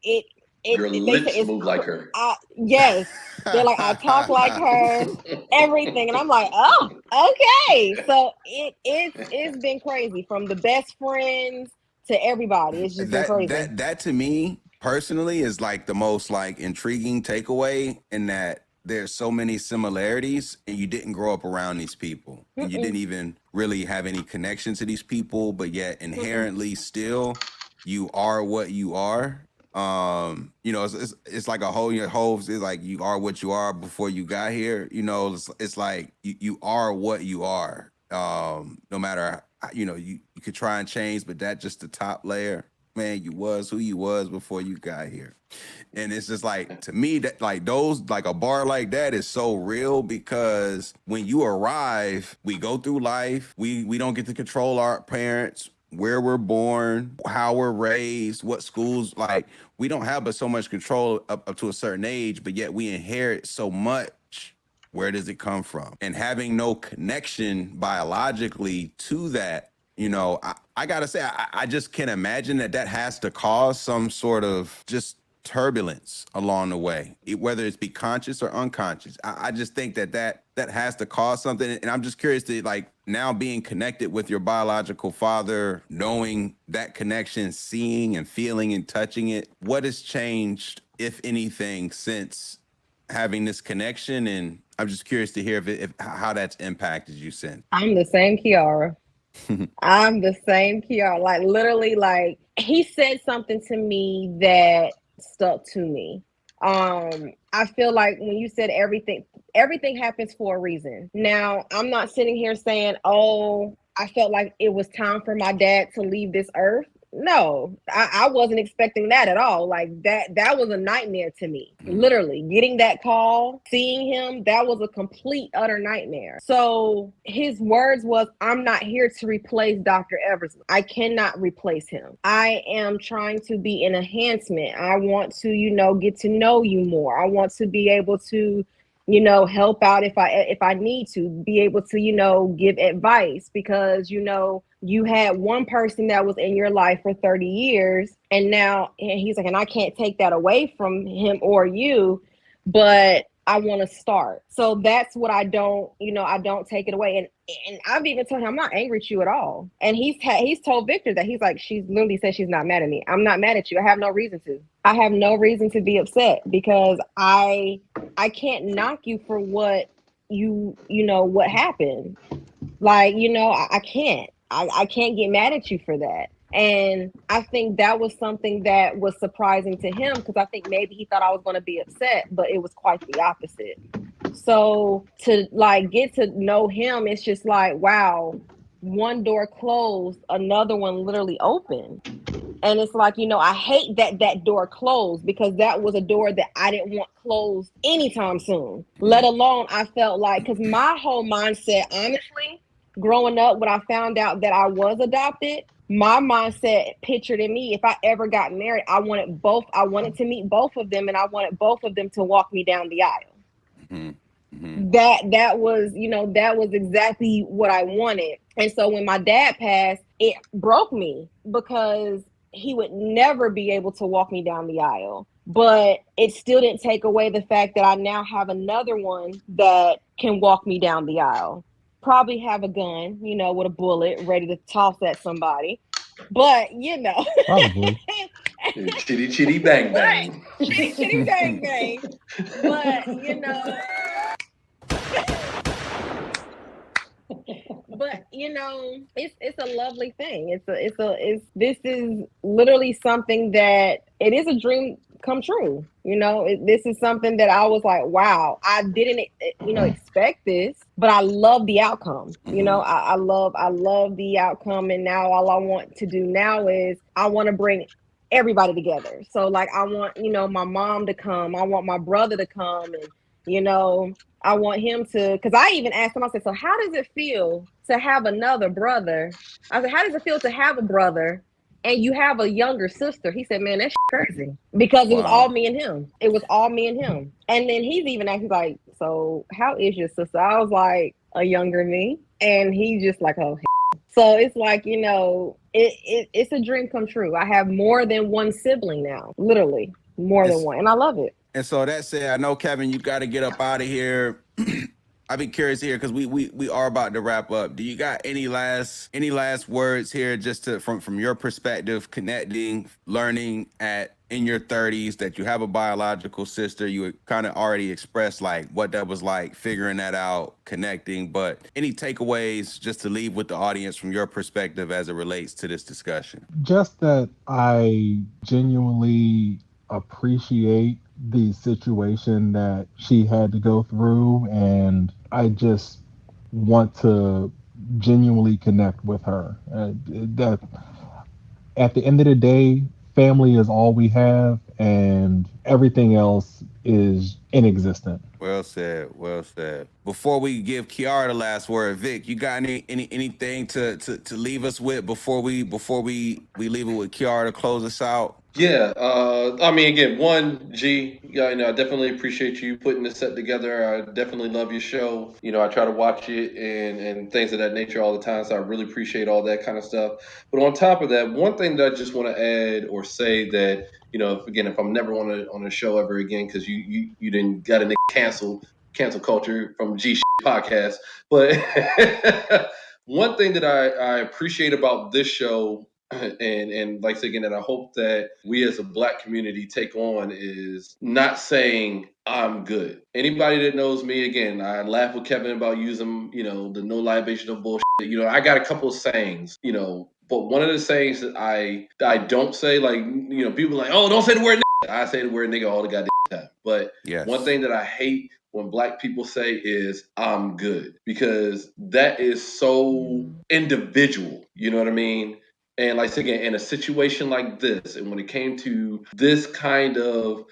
Your they say lips move like her. yes. They're like, I talk like her, everything. And I'm like, oh, okay. So it's been crazy from the best friends to everybody. It's just been crazy. That to me personally is like the most like intriguing takeaway in that there's so many similarities and you didn't grow up around these people and you Mm-mm, didn't even really have any connection to these people, but yet mm-mm. inherently still you are what you are. It's like a whole your whole is like you are what you are before you got here. It's like you are what you are. No matter you could try and change, but that just the top layer. man, you was who you was before you got here. And it's just like, to me, that like those, like a bar like that is so real, because when you arrive, we go through life, we don't get to control our parents, where we're born, how we're raised, what schools, like we don't have but so much control up to a certain age, but yet we inherit so much. Where does it come from? And having no connection biologically to that, you know, I gotta say, I just can't imagine that has to cause some sort of just turbulence along the way, whether it's be conscious or unconscious. I just think that has to cause something. And I'm just curious to, like, now being connected with your biological father, knowing that connection, seeing and feeling and touching it, what has changed, if anything, since having this connection? And I'm just curious to hear if how that's impacted you since. I'm the same Kiara. I'm the same Kiara. Like, literally, like, he said something to me that stuck to me. I feel like when you said everything happens for a reason. Now, I'm not sitting here saying, oh, I felt like it was time for my dad to leave this earth. No, I wasn't expecting that at all. Like, that was a nightmare to me. Literally, getting that call, seeing him, that was a complete, utter nightmare. So his words was, I'm not here to replace Dr. Eversley. I cannot replace him. I am trying to be an enhancement. I want to, get to know you more. I want to be able to, help out if I need to, be able to, give advice, because, you had one person that was in your life for 30 years, and now he's like, and I can't take that away from him or you, but I want to start. So that's what I don't take it away. And I've even told him, I'm not angry at you at all. And he's told Victor that, he's like, she's literally said she's not mad at me. I'm not mad at you. I have no reason to. I have no reason to be upset, because I can't knock you for what what happened. Like, I can't. I can't get mad at you for that. And I think that was something that was surprising to him, because I think maybe he thought I was going to be upset, but it was quite the opposite. So to like get to know him, it's just like, wow, one door closed, another one literally opened. And it's like, I hate that door closed, because that was a door that I didn't want closed anytime soon. Let alone, I felt like, because my whole mindset, honestly, growing up, when I found out that I was adopted, my mindset pictured in me, if I ever got married, I wanted to meet both of them, and I wanted both of them to walk me down the aisle. Mm-hmm. That was exactly what I wanted. And so when my dad passed, it broke me, because he would never be able to walk me down the aisle. But it still didn't take away the fact that I now have another one that can walk me down the aisle. Probably have a gun, with a bullet ready to toss at somebody. But, Probably. Chitty, chitty, bang, bang. Chitty, chitty, bang, bang. But, but it's a lovely thing. This is literally something that it is a dream come true. This is something that I was like, wow, I didn't expect this, but I love the outcome. I love the outcome. And now all I want to do now is I want to bring everybody together. So like, I want my mom to come, I want my brother to come, and I want him to, because I even asked him, I said, so how does it feel to have another brother? I said, how does it feel to have a brother and you have a younger sister? He said, man, that's crazy, because it was all me and him. It was all me and him. And then he's even asked, he's like, so how is your sister? I was like, a younger me. And he's just like, oh, so it's like, it's a dream come true. I have more than one sibling now, literally more than one. And I love it. And so that said, I know, Kevin, you got to get up out of here. I'd be curious here, because we are about to wrap up. Do you got any last words here, just to from your perspective, connecting, learning in your 30s that you have a biological sister? You had kind of already expressed like what that was like, figuring that out, connecting, but any takeaways just to leave with the audience from your perspective as it relates to this discussion? Just that I genuinely appreciate the situation that she had to go through, and I just want to genuinely connect with her. at the end of the day, family is all we have, and everything else is inexistent. Well said. Well said. Before we give Kiara the last word, Vic, you got anything to leave us with before we leave it with Kiara to close us out? Yeah, I mean, again, one G, yeah, I definitely appreciate you putting this set together. I definitely love your show. I try to watch it and things of that nature all the time, so I really appreciate all that kind of stuff. But on top of that, one thing that I just want to add or say that if I'm never on a show ever again because you didn't got a cancel culture from G podcast, but one thing that I appreciate about this show and like I said again, that I hope that we as a Black community take on is not saying I'm good. Anybody that knows me, again, I laugh with Kevin about using, the no libation of bullshit. I got a couple of sayings, but one of the sayings that I don't say, like, people are like, oh, don't say the word nigga. I say the word nigga all the goddamn time. But one thing that I hate when Black people say is I'm good, because that is so individual. You know what I mean? And like I said again, in a situation like this, and when it came to this kind of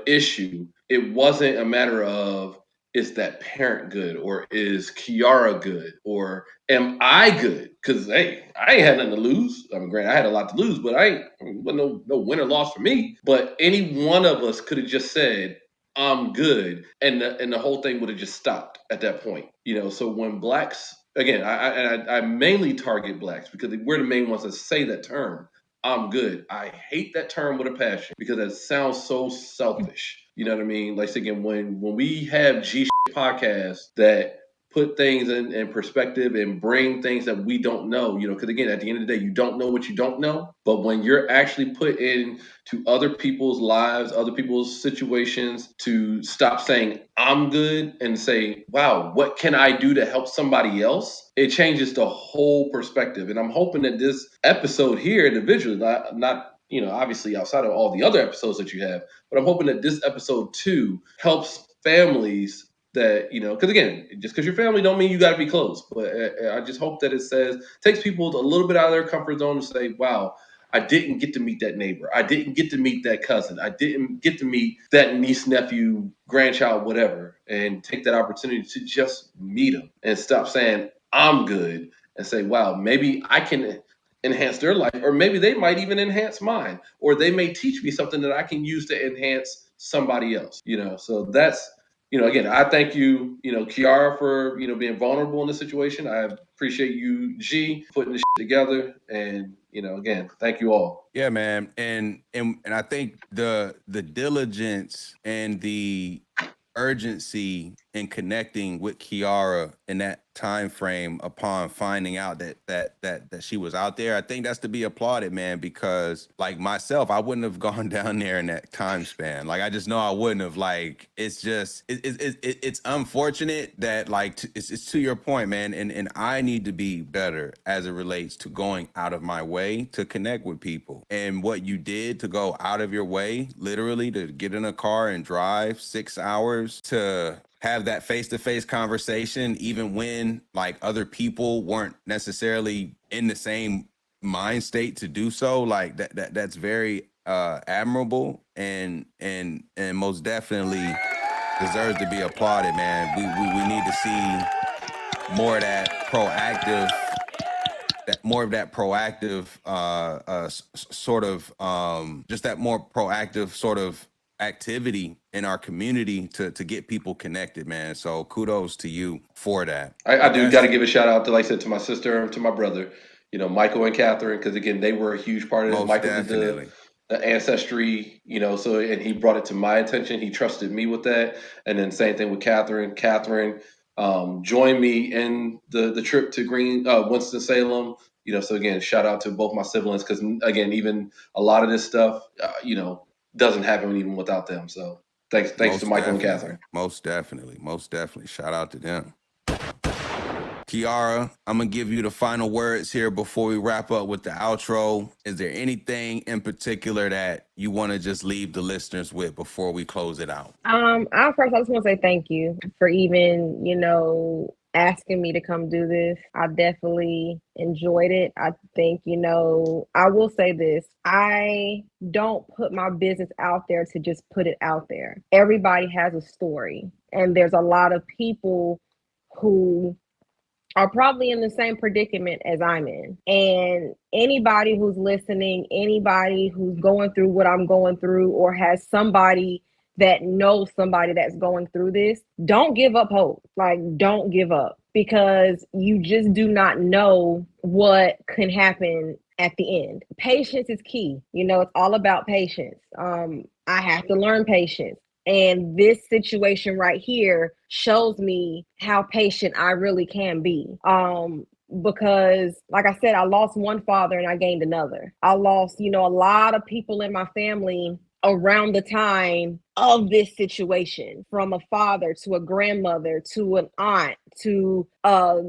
issue, it wasn't a matter of is that parent good or is Kiara good or am I good? Because hey, I ain't had nothing to lose. I mean, granted, I had a lot to lose, but wasn't no win or loss for me. But any one of us could have just said, I'm good, and the whole thing would have just stopped at that point. So when Blacks, again, I mainly target Blacks because we're the main ones that say that term. I'm good. I hate that term with a passion because it sounds so selfish. You know what I mean? Like again, when we have G podcasts that put things in perspective and bring things that we don't know, because again, at the end of the day, you don't know what you don't know. But when you're actually put into other people's lives, other people's situations, to stop saying I'm good and say, wow, what can I do to help somebody else? It changes the whole perspective. And I'm hoping that this episode here individually, not obviously outside of all the other episodes that you have, but I'm hoping that this episode too helps families that, because again, just because you're family don't mean you got to be close. But I just hope that it takes people a little bit out of their comfort zone to say, wow, I didn't get to meet that neighbor. I didn't get to meet that cousin. I didn't get to meet that niece, nephew, grandchild, whatever, and take that opportunity to just meet them and stop saying, I'm good, and say, wow, maybe I can enhance their life, or maybe they might even enhance mine, or they may teach me something that I can use to enhance somebody else. So that's, again, I thank you, Kiara, for being vulnerable in this situation. I appreciate you, G, putting this together, and again, thank you all. Yeah, man, and I think the diligence and the urgency in connecting with Kiara in that time frame upon finding out that she was out there, I think that's to be applauded, man, because like myself, I wouldn't have gone down there in that time span. Like I just know I wouldn't have. Like it's just it's unfortunate that like it's to your point, man, and I need to be better as it relates to going out of my way to connect with people. And what you did to go out of your way, literally to get in a car and drive 6 hours to have that face-to-face conversation, even when like other people weren't necessarily in the same mind state to do so, like that's very admirable and most definitely deserves to be applauded, man. We need to see more of that proactive sort of just that more proactive sort of activity in our community to get people connected, man. So kudos to you for that. I do got to give a shout out to, like I said, to my sister and to my brother, Michael and Catherine, because again, they were a huge part of this. Most Michael definitely. did the Ancestry, so, and he brought it to my attention. He trusted me with that. And then same thing with Catherine. Catherine joined me in the trip to Winston-Salem. So again, shout out to both my siblings, because again, even a lot of this stuff, doesn't happen even without them. So thanks to Michael and Catherine. Most definitely. Shout out to them. Kiara, I'm going to give you the final words here before we wrap up with the outro. Is there anything in particular that you want to just leave the listeners with before we close it out? I just want to say thank you for even, asking me to come do this. I definitely enjoyed it. I think, I will say this. I don't put my business out there to just put it out there. Everybody has a story, and there's a lot of people who are probably in the same predicament as I'm in. And anybody who's listening, anybody who's going through what I'm going through, or has somebody that knows somebody that's going through this, don't give up hope. Like, don't give up, because you just do not know what can happen at the end. Patience is key. It's all about patience. I have to learn patience. And this situation right here shows me how patient I really can be. Because like I said, I lost one father and I gained another. I lost, a lot of people in my family around the time of this situation, from a father to a grandmother to an aunt to a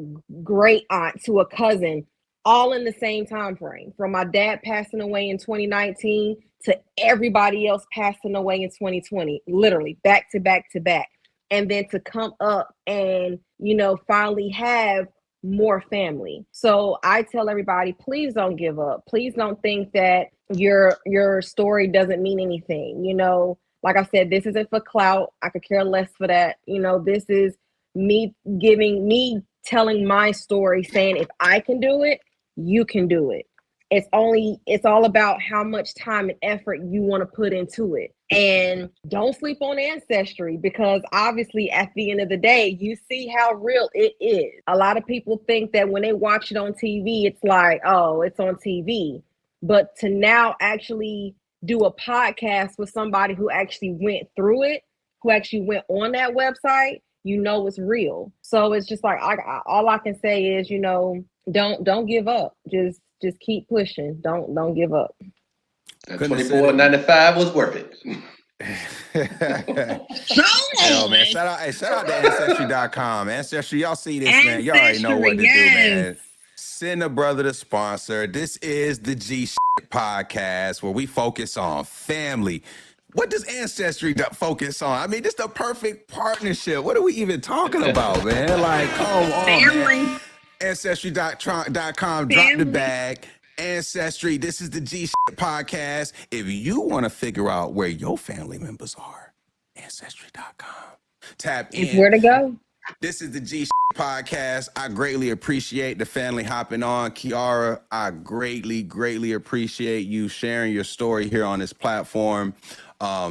great aunt to a cousin, all in the same time frame, from my dad passing away in 2019 to everybody else passing away in 2020, literally back to back to back. And then to come up and, finally have more family. So I tell everybody, please don't give up. Please don't think that your story doesn't mean anything. Like I said, this isn't for clout. I could care less for that. This is me telling my story, saying if I can do it, you can do it. It's all about how much time and effort you want to put into it. And don't sleep on Ancestry, because obviously at the end of the day, you see how real it is. A lot of people think that when they watch it on TV, it's like, oh, it's on TV. But to now actually do a podcast with somebody who actually went through it, who actually went on that website, it's real. So it's just like, all I can say is, don't give up. Just keep pushing. Don't give up. $24.95 was worth it. Yo, man, shout out to Ancestry.com. Ancestry, y'all see this, man. Y'all already know what to do, man. Send a brother to sponsor. This is the G podcast, where we focus on family. What does Ancestry focus on? I mean, this is the perfect partnership. What are we even talking about, man? Like, come on, family. Man. Ancestry.com, drop the bag. Ancestry, this is the G podcast. If you want to figure out where your family members are, Ancestry.com. Tap in. It's where to go. This is the G podcast. I greatly appreciate the family hopping on. Kiara, I greatly appreciate you sharing your story here on this platform.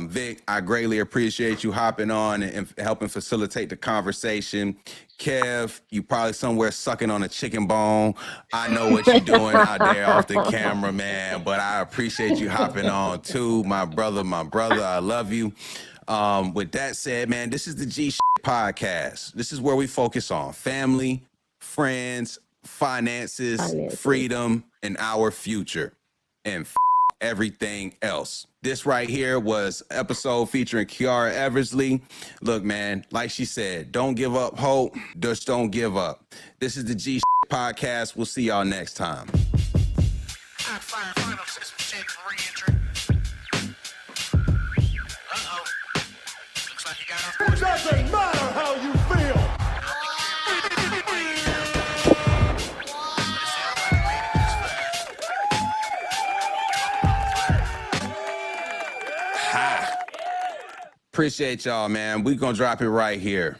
Vic, I greatly appreciate you hopping on and helping facilitate the conversation. Kev, you probably somewhere sucking on a chicken bone. I know what you're doing out there off the camera, man, but I appreciate you hopping on too. My brother, I love you. With that said, man, this is the G podcast. This is where we focus on family, friends, finances, freedom, and our future, and everything else. This right here was episode featuring Kiara Eversley. Look, man, like she said, don't give up hope. Just don't give up. This is the G podcast. We'll see y'all next time. It doesn't matter how you feel. Appreciate y'all, man. We're going to drop it right here.